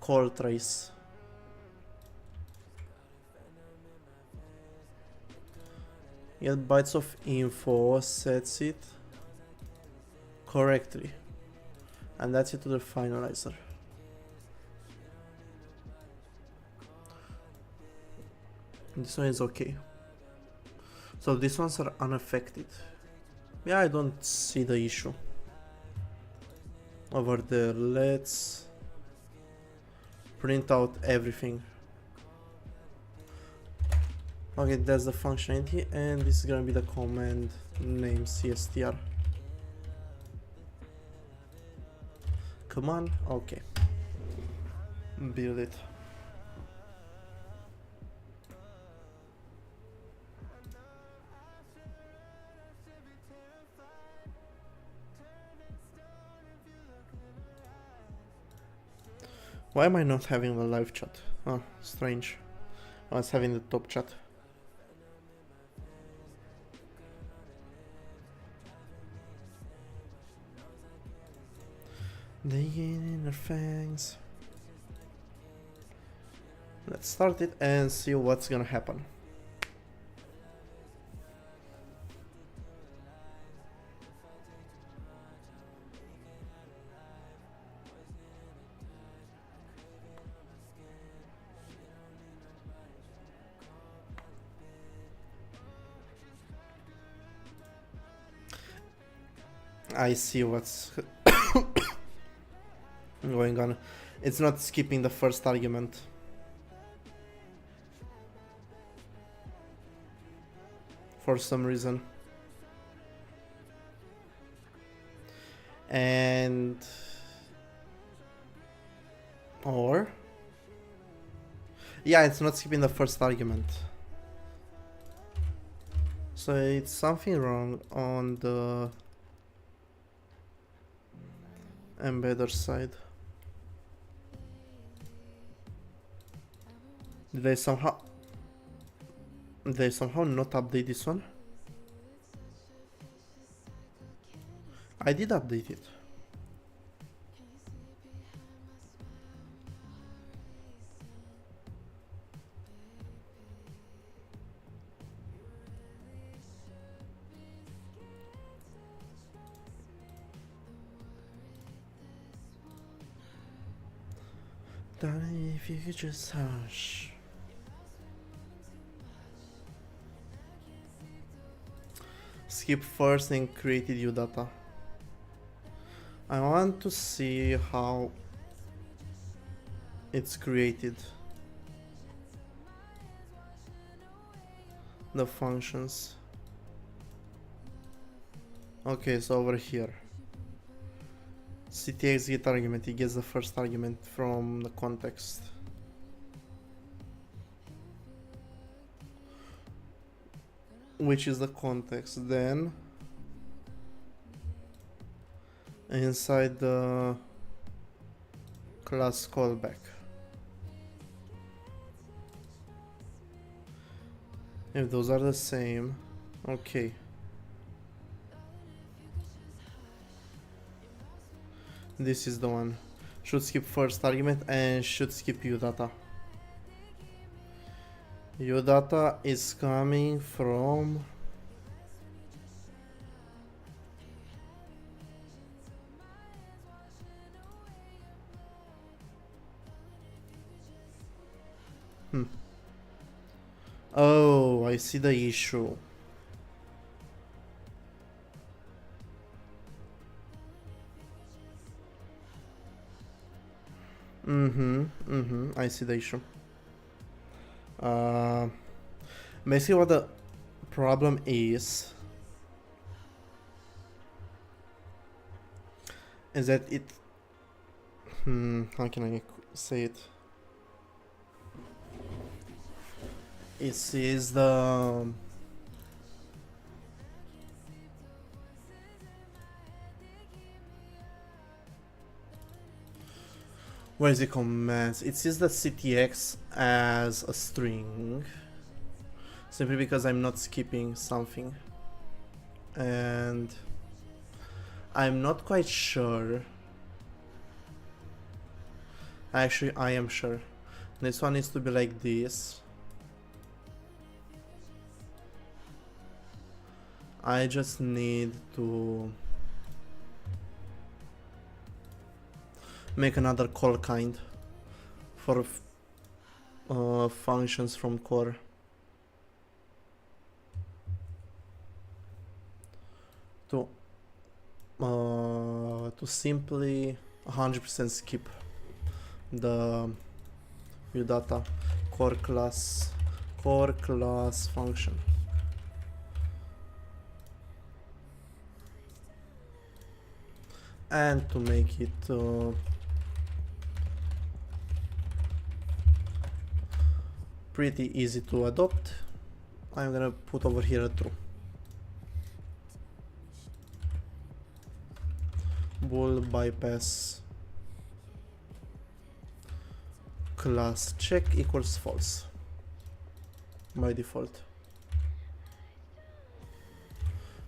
Speaker 1: call trace. Get bytes of info, sets it correctly, and that's it to the finalizer. This one is okay. So these ones are unaffected. Yeah, I don't see the issue. Over there, let's print out everything. Okay, that's the functionality, and this is gonna be the command name cstr. Come on, okay. Build it. Why am I not having the live chat? Oh, strange. I was having the top chat. Digging in their fangs. Let's start it and see what's gonna happen. I see what's going on. It's not skipping the first argument. For some reason. And... Or... Yeah, it's not skipping the first argument. So it's something wrong on the embedder side. Did I somehow... They somehow not update this one. I did update it. Darling, if you could just hush. Skip first and created you data. I want to see how it's created. The functions. Okay, so over here. CTX get argument, it gets the first argument from the context. Which is the context, then inside the class callback. If those are the same, okay. This is the one. Should skip first argument and should skip udata. Udata is coming from Oh, I see the issue. I see the issue. Basically what the problem is that it how can I say it? It is the where is the commands? It sees the CTX as a string simply because I'm not skipping something, and I'm not quite sure. Actually, I am sure. This one needs to be like this. I just need to make another call kind for functions from core. To simply 100% skip the udata core class function. And to make it pretty easy to adopt, I'm gonna put over here a true. Bool bypass class check equals false by default.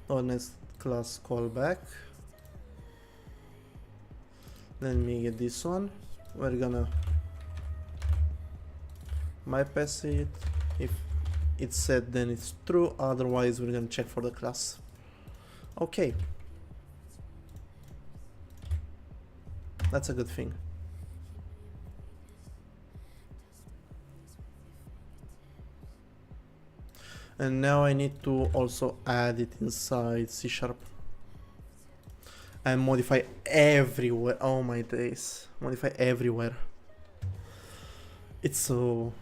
Speaker 1: Now next class callback. Let me get this one. We're gonna bypass it. If it's set, then it's true, otherwise we're gonna check for the class. Okay, that's a good thing. And now I need to also add it inside C# and modify everywhere. Oh my days, modify everywhere. It's so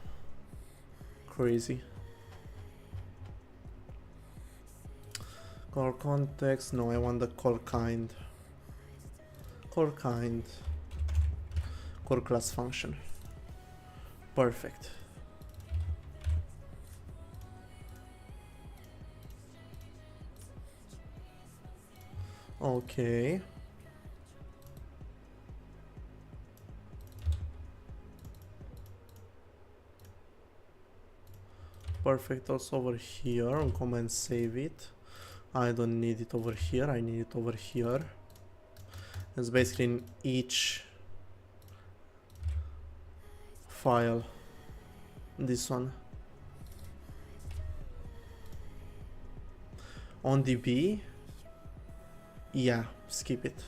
Speaker 1: crazy. Core context, no, I want the core kind. Core class function. Perfect. Okay. perfect also over here. On command save it. I don't need it over here, I need it over here. It's basically in each file. This one. On DB, yeah, skip it.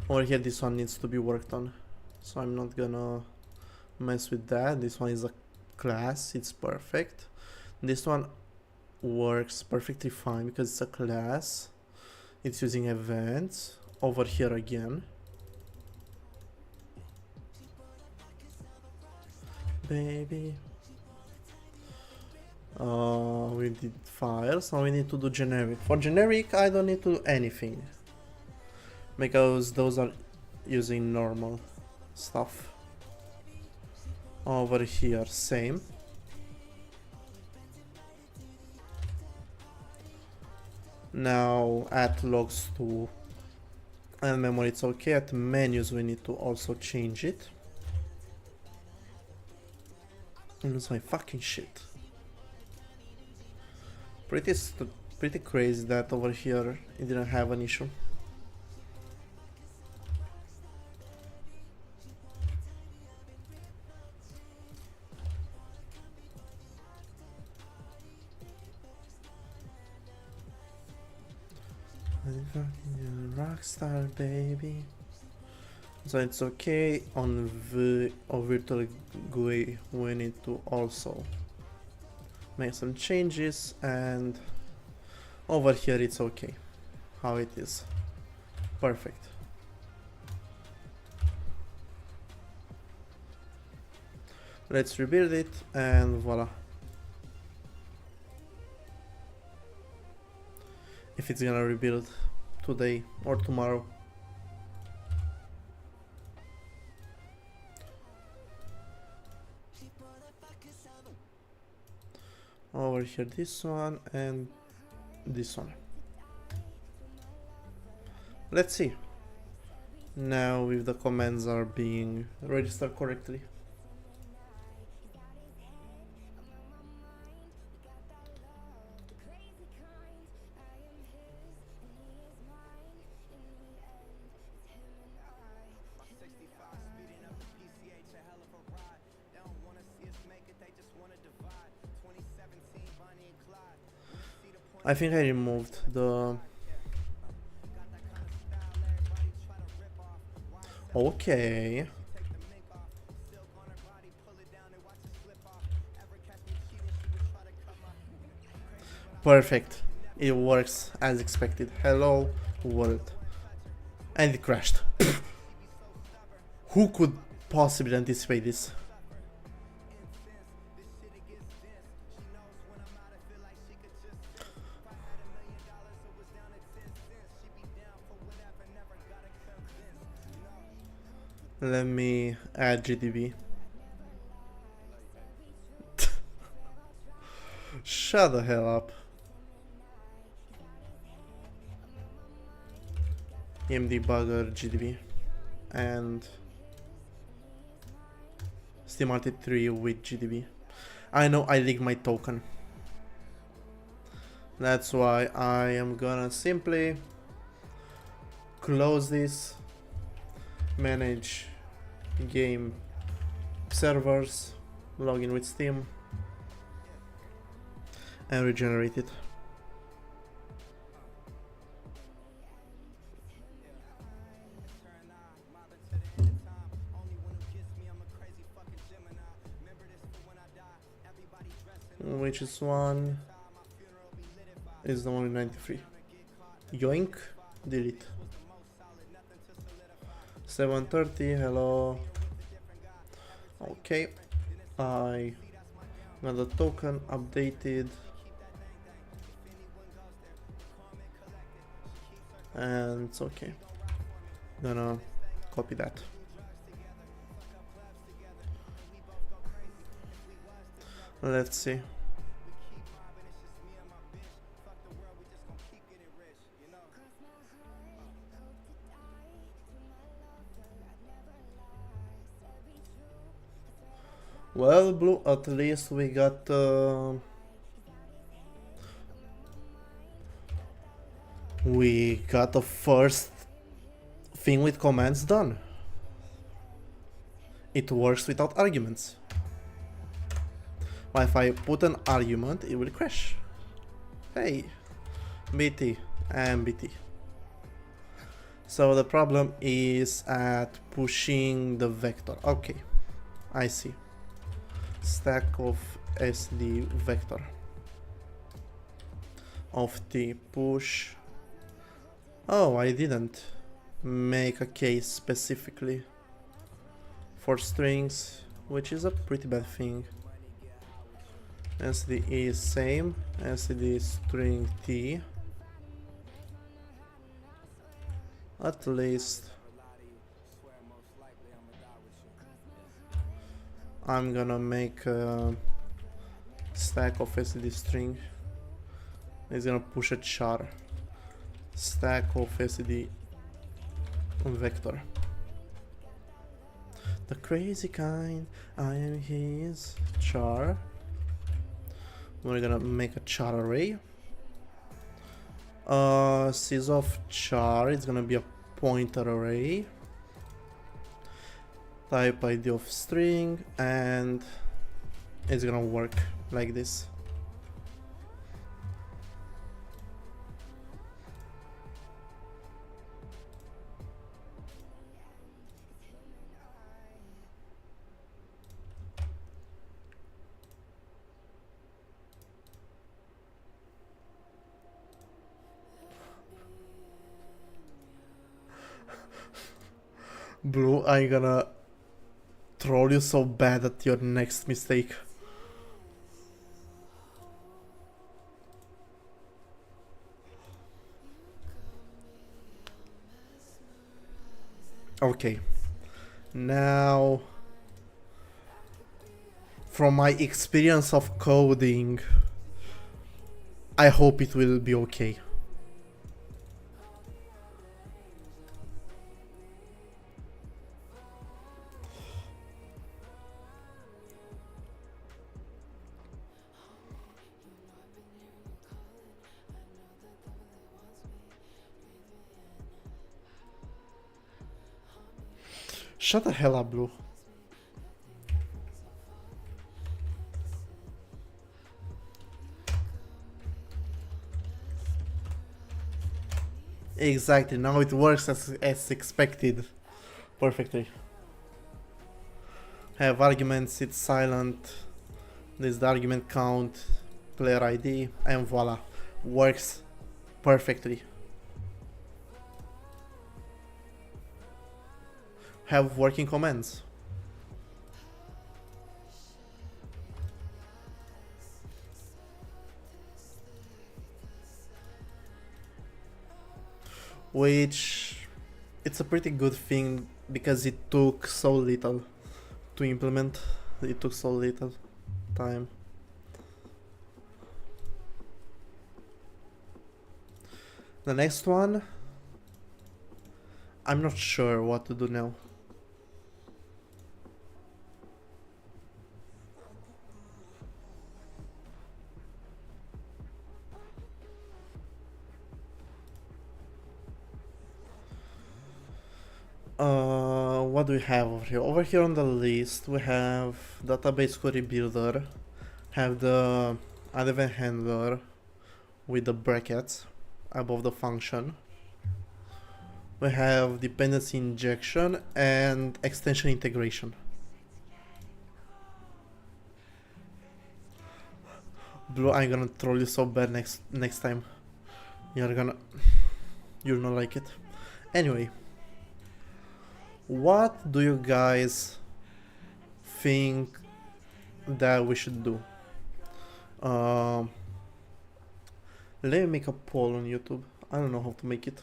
Speaker 1: Over here, this one needs to be worked on, so I'm not gonna mess with that. This one is a class, it's perfect. This one works perfectly fine because it's a class. It's using events. Over here again. Baby. We did files, now we need to do generic. For generic, I don't need to do anything, because those are using normal stuff. Over here, same. Now at logs to and memory, it's okay. At menus, we need to also change it. Lose my fucking shit. Pretty crazy that over here it didn't have an issue. Rockstar baby. So it's okay. On virtual GUI we need to also make some changes, and over here it's okay how it is. Perfect. Let's rebuild it and voila. If it's gonna rebuild today or tomorrow. Over here this one and this one. Let's see now if the commands are being registered correctly. I think I removed the... Okay. Perfect. It works as expected. Hello world. And it crashed. Who could possibly anticipate this? Let me add GDB. Shut the hell up. mdebugger GDB and Steam RT3 with GDB. I know I leaked my token. That's why I am gonna simply close this, manage game servers, login with Steam, and regenerate it. Which is one is the only 93. Yoink, delete. 730, hello. Okay, I got the token updated, and it's okay. Gonna copy that. Let's see. Well, blue, at least we got the first thing with commands done. It works without arguments. But if I put an argument, it will crash. Hey, BT and BT. So the problem is at pushing the vector. Okay, I see. Stack of SD vector of T push. Oh, I didn't make a case specifically for strings, which is a pretty bad thing. SD is same, SD string T. At least I'm gonna make a stack of SD string. It's gonna push a char. Stack of SD vector. The crazy kind, I am his char. We're gonna make a char array. Sys of char, it's gonna be a pointer array. Type ID of string, and it's gonna work like this. Blue, I'm gonna troll you so bad at your next mistake. Okay. Now, from my experience of coding, I hope it will be okay. Shut the hell up, Blue. Exactly, now it works as expected perfectly. Have arguments, it's silent. There's the argument count, player ID, and voila, works perfectly. Have working commands. Which, it's a pretty good thing because it took so little to implement. It took so little time. The next one, I'm not sure what to do now. What do we have over here? Over here on the list we have database query builder, have the add event handler with the brackets above the function. We have dependency injection and extension integration. Blue, I'm gonna troll you so bad next time. You'll not like it. Anyway, what do you guys think that we should do? Let me make a poll on YouTube. I don't know how to make it.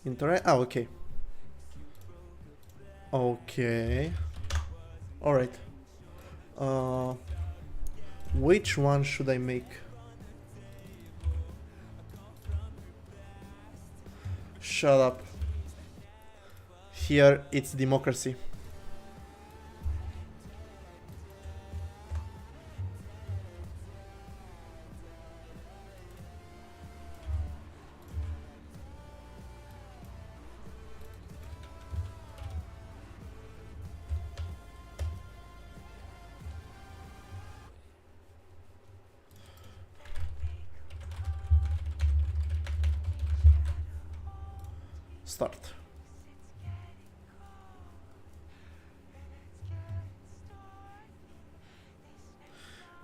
Speaker 1: Interact. Oh, okay. Okay. Alright. Which one should I make? Shut up. Here it's democracy. start.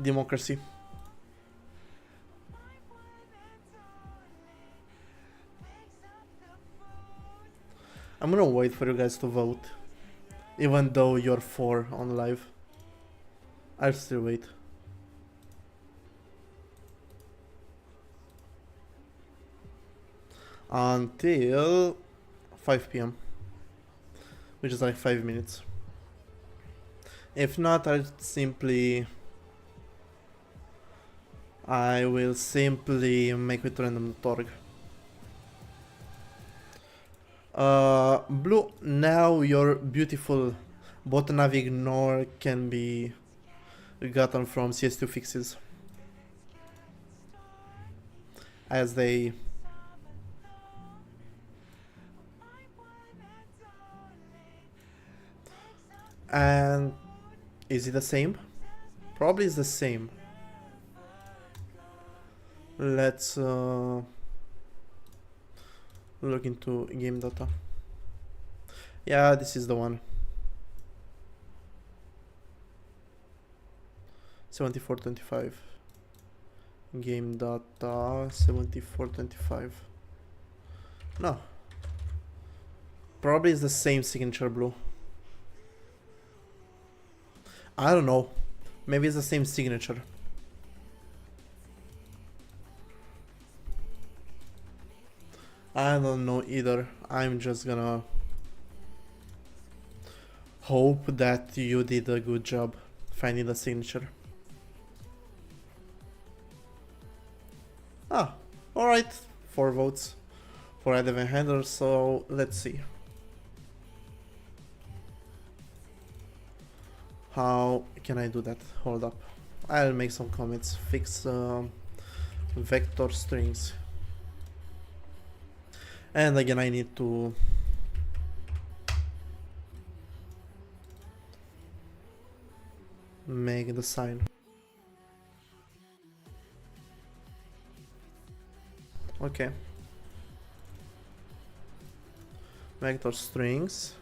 Speaker 1: Democracy. I'm gonna wait for you guys to vote. Even though you're 4 on live. I'll still wait. Until 5 p.m. Which is like 5 minutes. If not, I will simply make it random.org. Blue, now your beautiful bot-nav ignore can be gotten from CS2 fixes. As they... And is it the same? Probably it's the same. Let's look into game data. Yeah, this is the one. 7425. Game data 7425. No. Probably it's the same signature, Blue. I don't know. Maybe it's the same signature. I don't know either. I'm just gonna hope that you did a good job finding the signature. Ah, alright. 4 votes for Adam Handler, so let's see. How can I do that? Hold up. I'll make some comments. Fix vector strings. And again, I need to make the sign. Okay. Vector strings.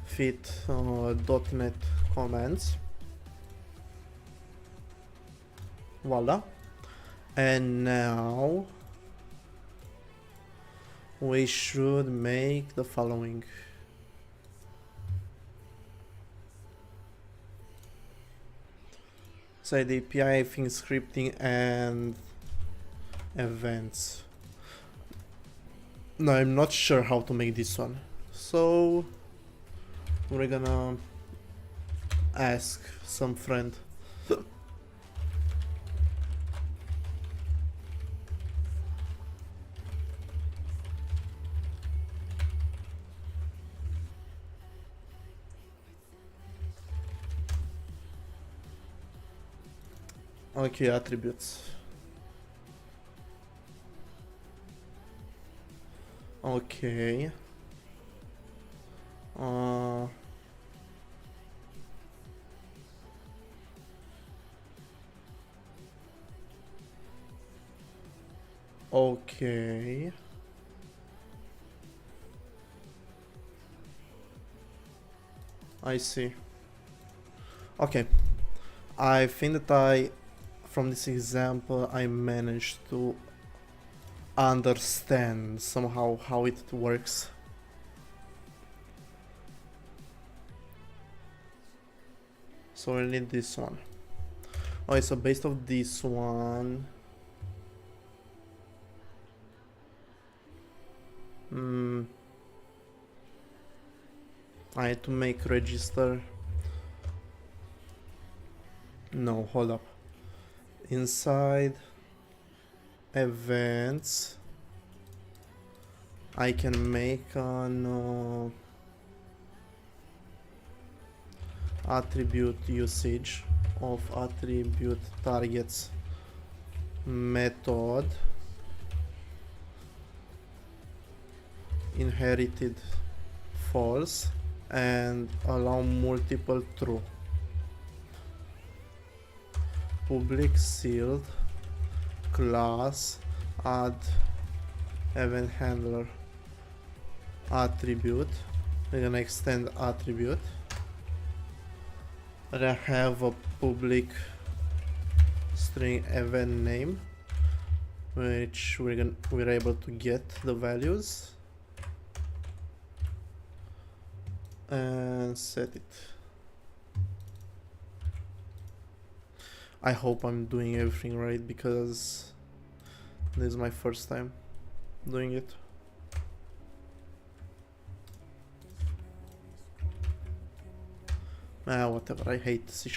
Speaker 1: Fit .NET commands. Voila. And now we should make the following. So the API, thing scripting and events. No, I'm not sure how to make this one. So we're gonna ask some friend. Okay, attributes. Okay. Okay. I see. Okay. I think that from this example, I managed to understand somehow how it works. So we need this one. Okay, so based off this one, I had to make register. No, hold up. Inside events, I can make an attribute usage of attribute targets method inherited false and allow multiple true. Public sealed class add event handler attribute. We're gonna extend attribute. I have a public string event name, which we're able to get the values and set it. I hope I'm doing everything right because this is my first time doing it. Whatever, I hate C#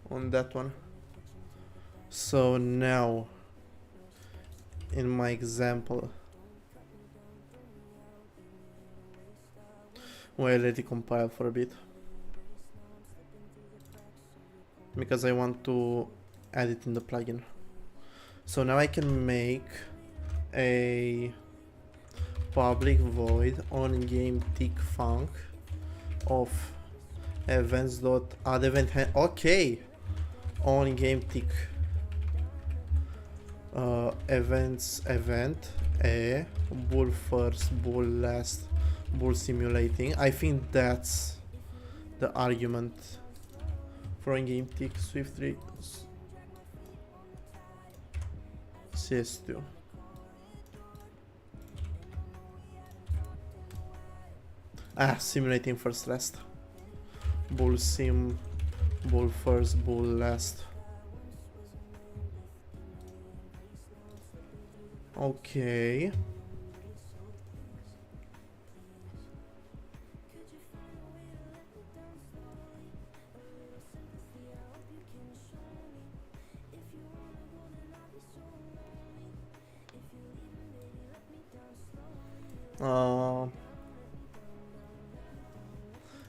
Speaker 1: on that one. So now, in my example, we'll let it compile for a bit, because I want to add it in the plugin. So now I can make a public void on game tick func of events.add event okay, on game tick events event a bool first, bool last, bool simulating. I think that's the argument for game tick Swift 3 CS2. Simulating first last. Bool sim, bool first, bool last. Okay.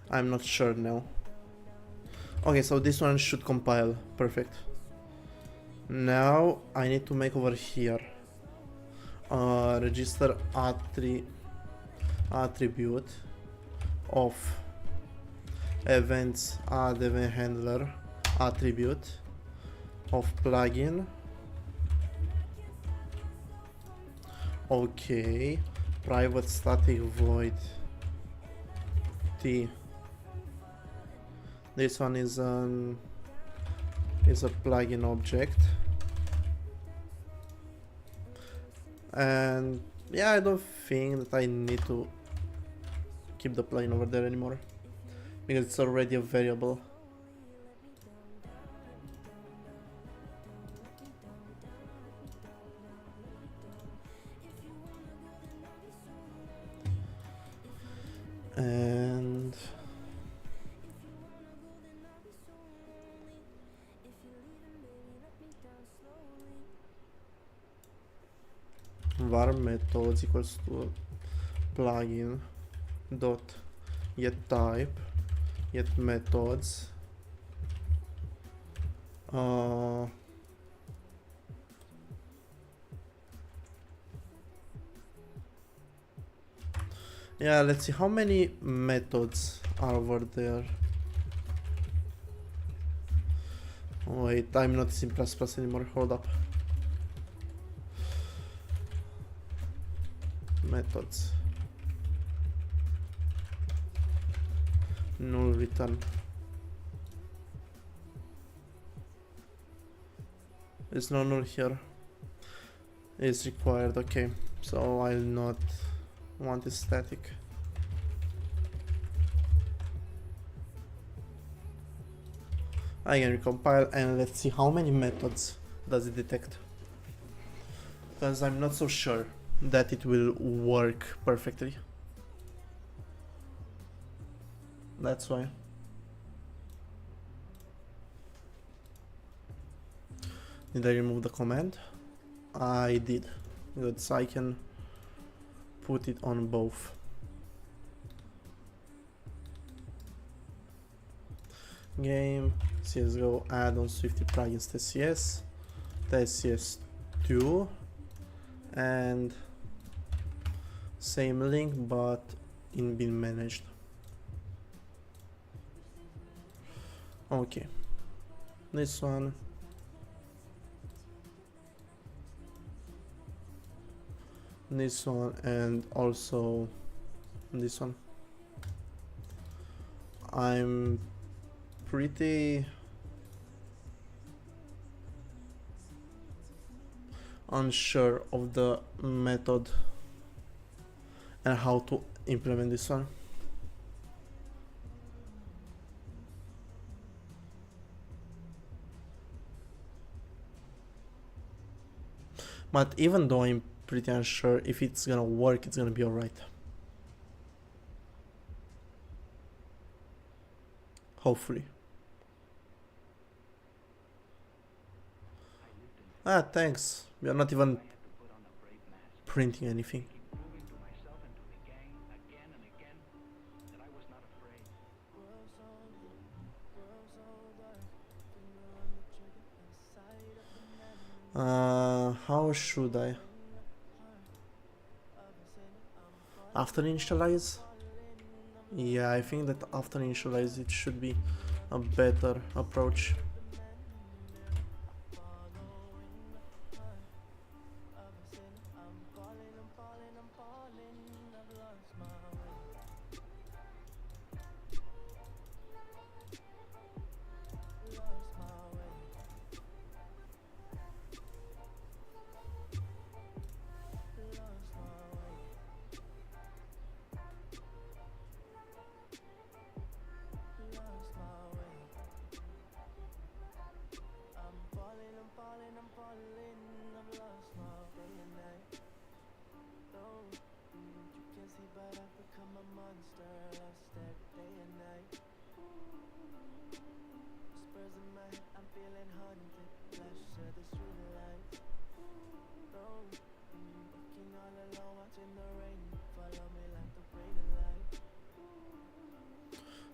Speaker 1: I'm not sure now. Okay, so this one should compile. Perfect. Now I need to make over here register attribute of events add event handler attribute of plugin. Okay, private static void t. This one is a plugin object, and yeah, I don't think that I need to keep the plugin over there anymore because it's already a variable. And var methods equals to plugin dot get type get methods yeah, let's see how many methods are over there. Wait, I'm not in C++ anymore, hold up. Methods null return. It's no null here. It's required, okay. So I'll not want it static. I can recompile and let's see how many methods does it detect, because I'm not so sure that it will work perfectly. That's why. Did I remove the command? I did. Good, so I can put it on both. Game, CSGO add-on Swifty plugins TCS, TCS2, and same link but in bin managed. Okay, this one. this one, and also this one. I'm pretty unsure of the method and how to implement this one. But even though I'm pretty unsure if it's gonna work, it's gonna be alright. Hopefully. Ah, thanks. We are not even printing anything. How should I? After initialize? Yeah, I think that after initialize it should be a better approach.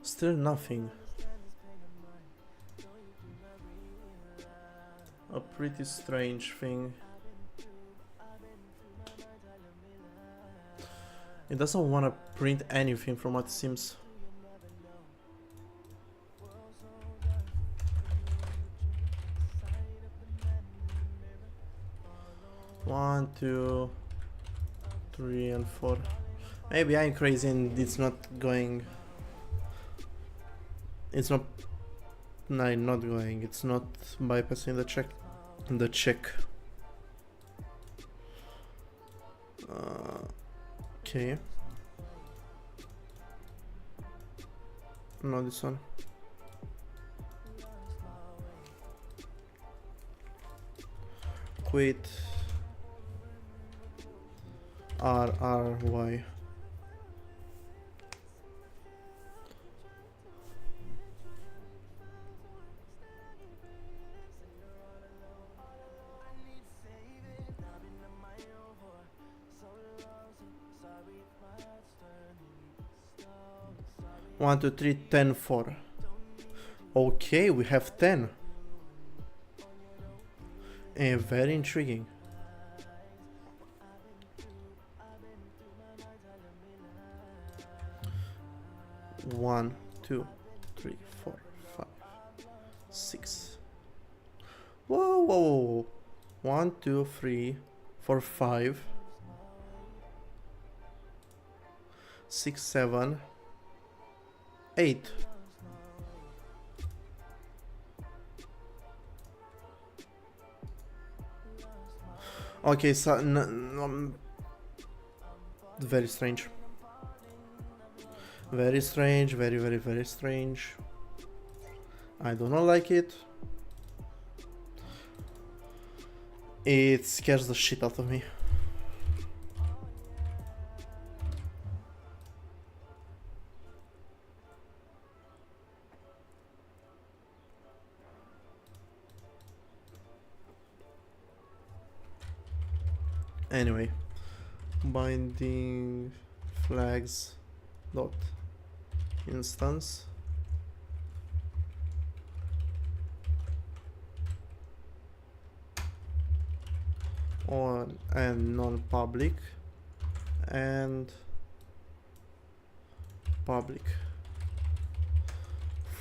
Speaker 1: Still nothing. A pretty strange thing. It doesn't want to print anything from what it seems. One, two, three, and four. Maybe I'm crazy and it's not going. It's not. No, not going. It's not bypassing the check. The check. Okay. No, this one. Quit. RRY. One, two, three, 10, 4. Okay, we have 10. Very intriguing. One, two, three, 4, 5, 6. Whoa, whoa, whoa. 1, 2, 3, 4, 5, 6, 7, 8. Okay, so very strange. Very strange, very, very, very strange. I do not like it. It scares the shit out of me. Anyway, binding flags dot instance on and non-public and public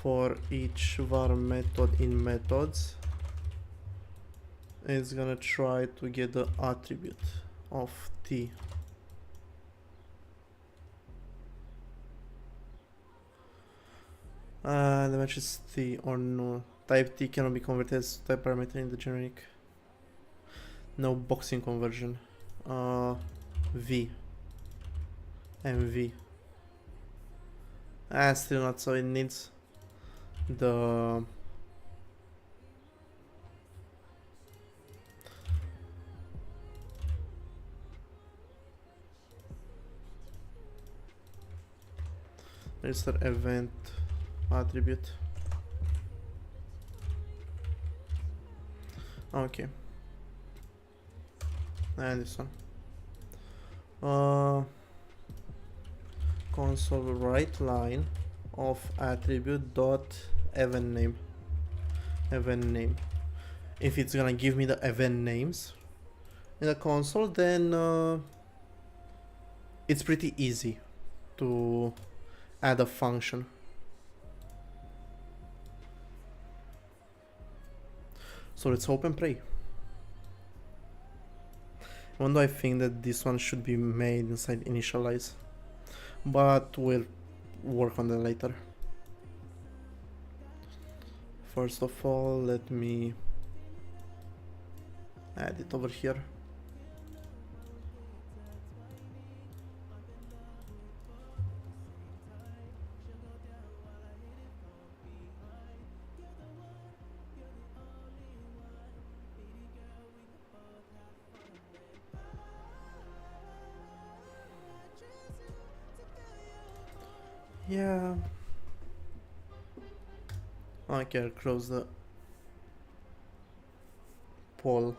Speaker 1: for each var method in methods. It's gonna try to get the attribute of T. The match is T or no. Type T cannot be converted as type parameter in the generic. No boxing conversion. V. MV. Still not, so it needs the register event attribute. Okay. And this one. Console write line of attribute dot event name. Event name. If it's gonna give me the event names in the console, then it's pretty easy to add a function. So let's hope and pray. Even though I think that this one should be made inside initialize, but we'll work on that later. First of all, let me add it over here. Yeah. Okay, I'll close the poll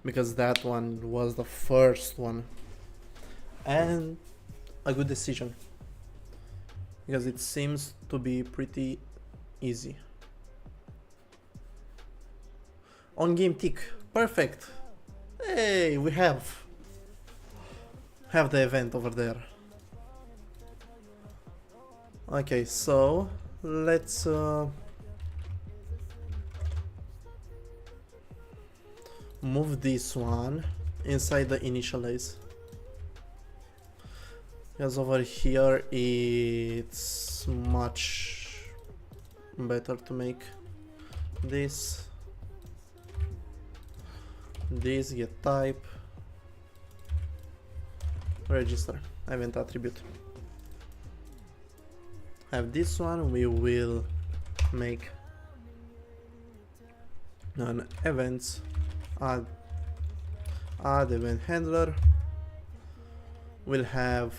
Speaker 1: because that one was the first one, and a good decision because it seems to be pretty easy. On game tick, perfect. Hey, we have the event over there. Okay, so let's move this one inside the initialize, because over here it's much better to make this get type register event attribute. Have this one, we will make an events add event handler. We'll have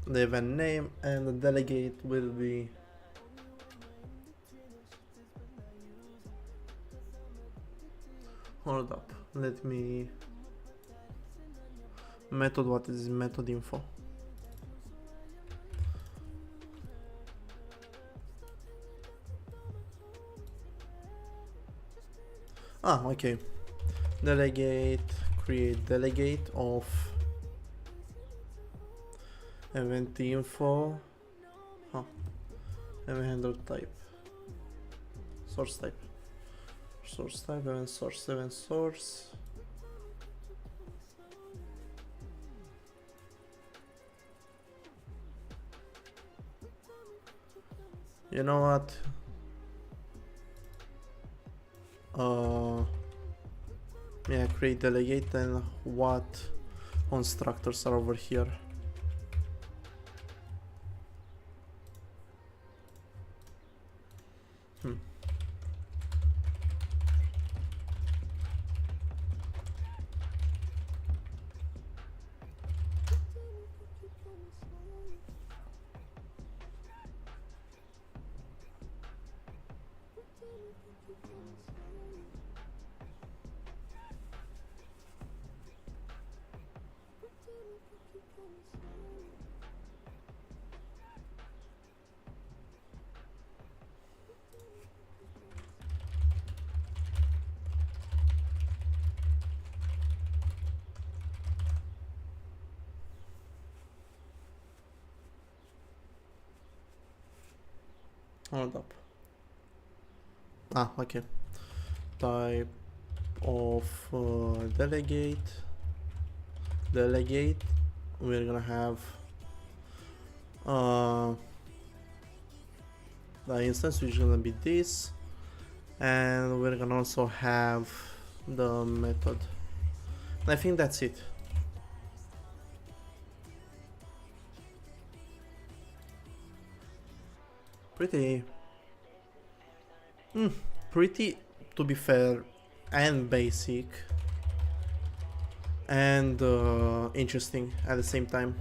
Speaker 1: the event name and the delegate will be hold up, let me method, what is method info? Okay. Delegate, create delegate of event info. Event handler type. Source type. Source type, event source. You know what? Yeah, create delegate, and what constructors are over here? Hold up. Okay. Type of delegate, we're gonna have the instance, which is gonna be this, and we're gonna also have the method. I think that's it. Pretty pretty, to be fair, and basic, and interesting at the same time.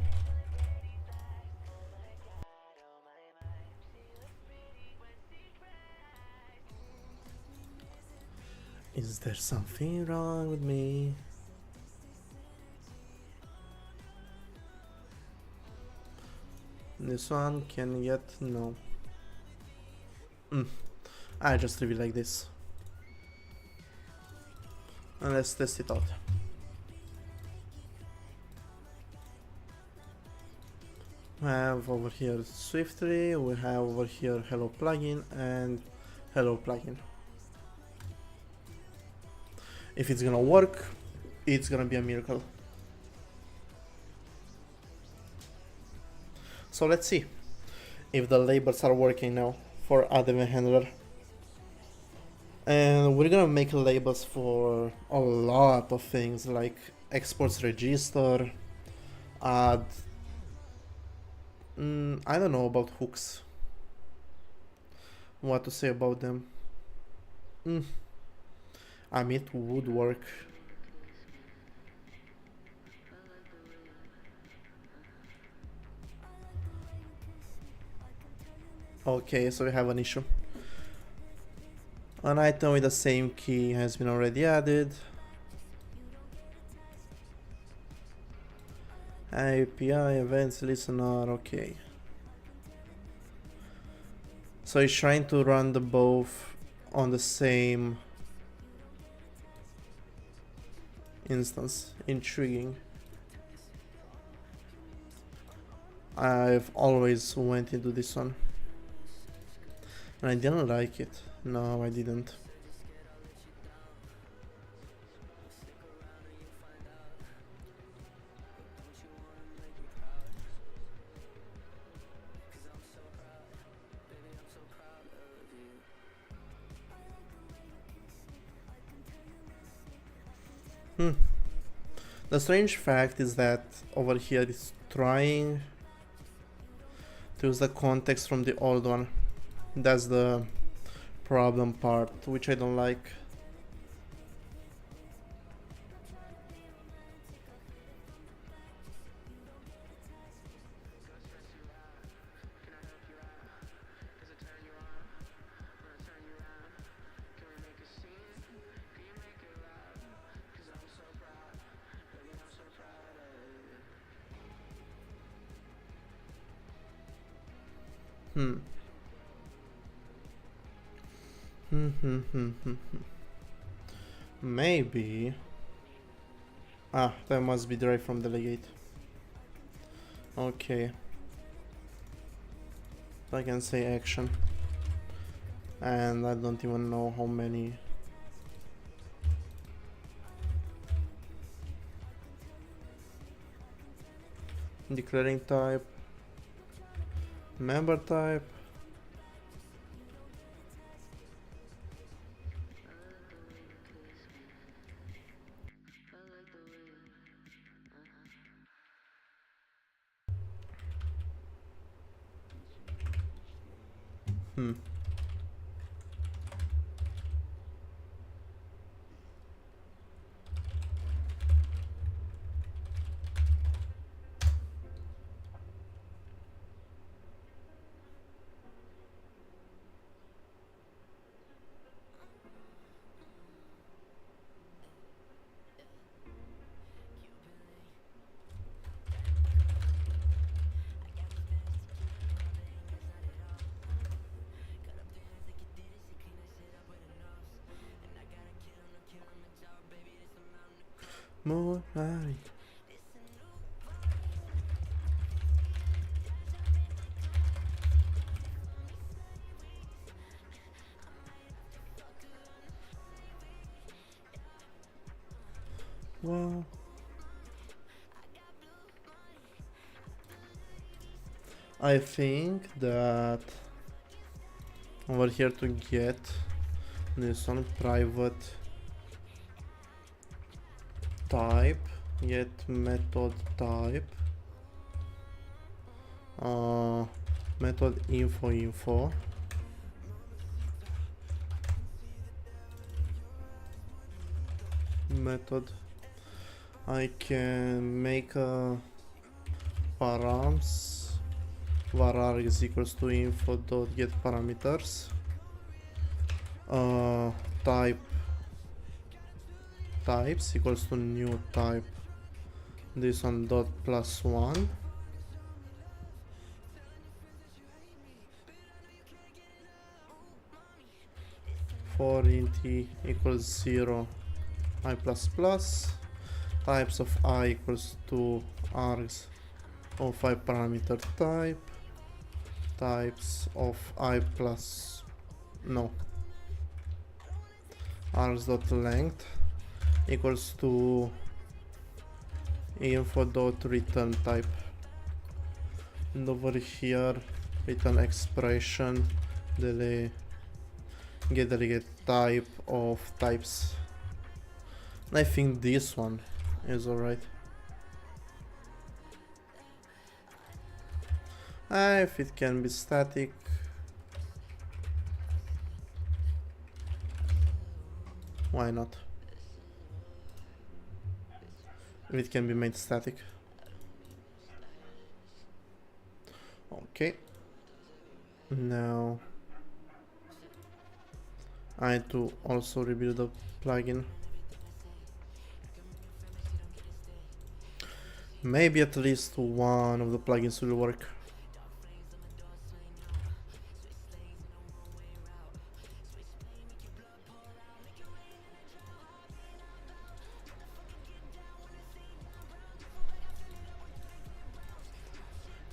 Speaker 1: Is there something wrong with me? This one can get no. I just leave it like this. And let's test it out. We have over here Swiftly, we have over here Hello Plugin and Hello Plugin. If it's gonna work, it's gonna be a miracle. So let's see if the labels are working now for Add Event Handler. And we're gonna make labels for a lot of things like exports register, add, I don't know about hooks, what to say about them. I mean, it would work. Okay, so we have an issue. An item with the same key has been already added. API, events, listener, okay. So it's trying to run the both on the same instance. Intriguing. I've always went into this one. And I didn't like it. No, I didn't. The strange fact is that over here it's trying to use the context from the old one. That's the problem part, which I don't like. Maybe. That must be derived from delegate. Okay. I can say action. And I don't even know how many. Declaring type. Member type. More right. Well, I think that over here to get this one private type, get method type, method info, method. I can make a params var is equals to info dot get parameters, types equals to new type, this one dot plus one, for int I equals 0 I plus plus, types of I equals to args of I parameter type, types of I plus no args dot length equals to info dot return type, and over here return expression get delegate type of types. And I think this one is alright. If it can be static, why not? If it can be made static. Okay. Now I need to also rebuild the plugin. Maybe at least one of the plugins will work.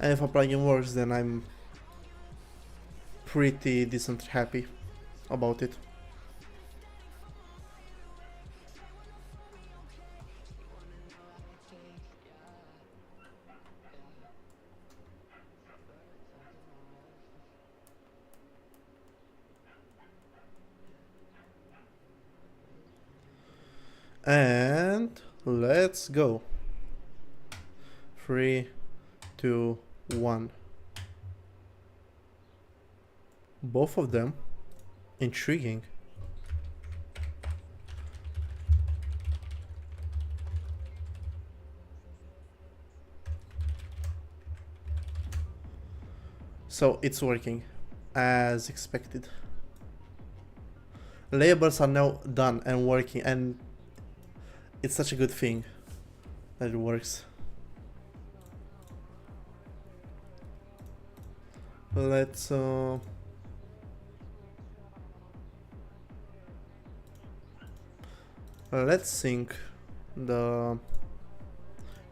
Speaker 1: And if a plugin works, then I'm pretty decent happy about it. And let's go. 3, 2, 1. Both of them intriguing. So it's working as expected. Labels are now done and working, and it's such a good thing that it works. Let's sync the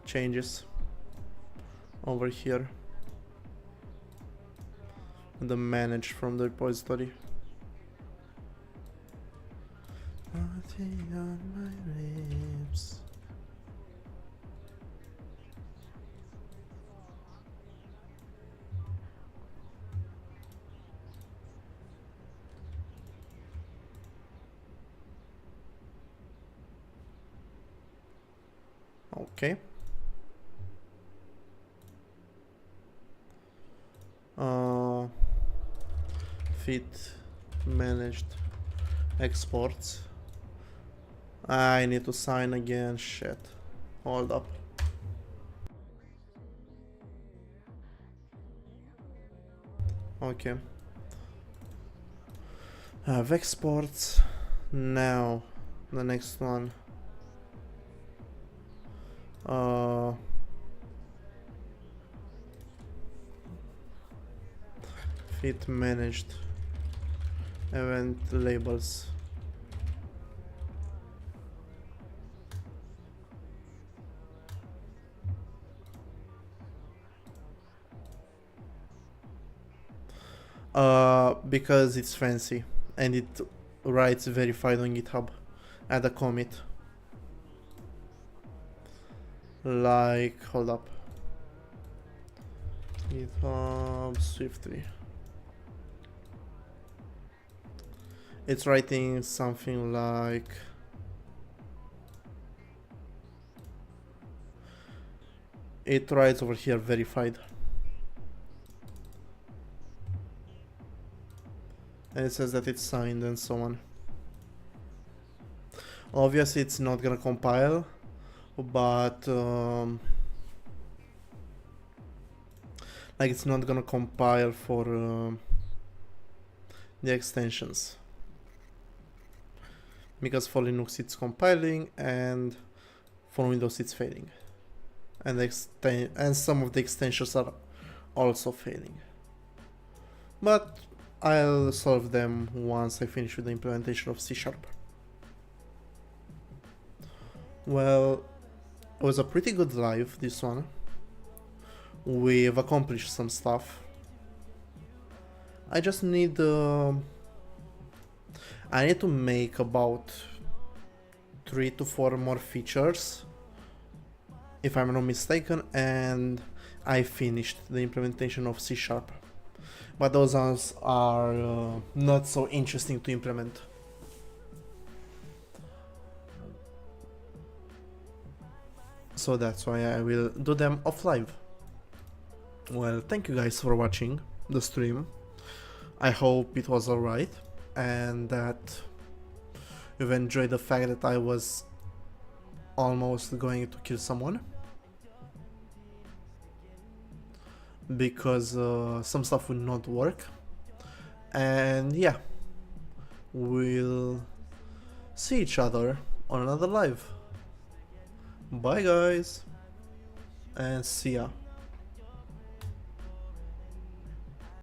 Speaker 1: changes over here, the manage from the repository. Nothing on my lips. Okay. Fit managed exports. I need to sign again. Shit. Hold up. Okay. Have exports. Now the next one. Fit managed event labels. Because it's fancy and it writes verified on GitHub. Add a commit. Like, hold up. GitHub Swiftly. It's writing something like it writes over here verified. And it says that it's signed and so on. Obviously it's not gonna compile, but like it's not gonna compile for the extensions, because for Linux it's compiling and for Windows it's failing, and some of the extensions are also failing, but I'll solve them once I finish with the implementation of C#. Well, it was a pretty good live, this one. We've accomplished some stuff. I just need I need to make about 3 to 4 more features, if I'm not mistaken, and I finished the implementation of C#. But those ones are not so interesting to implement. So that's why I will do them off live. Well, thank you guys for watching the stream. I hope it was alright and that you've enjoyed the fact that I was almost going to kill someone, because some stuff would not work. And yeah, we'll see each other on another live. Bye guys, and see ya.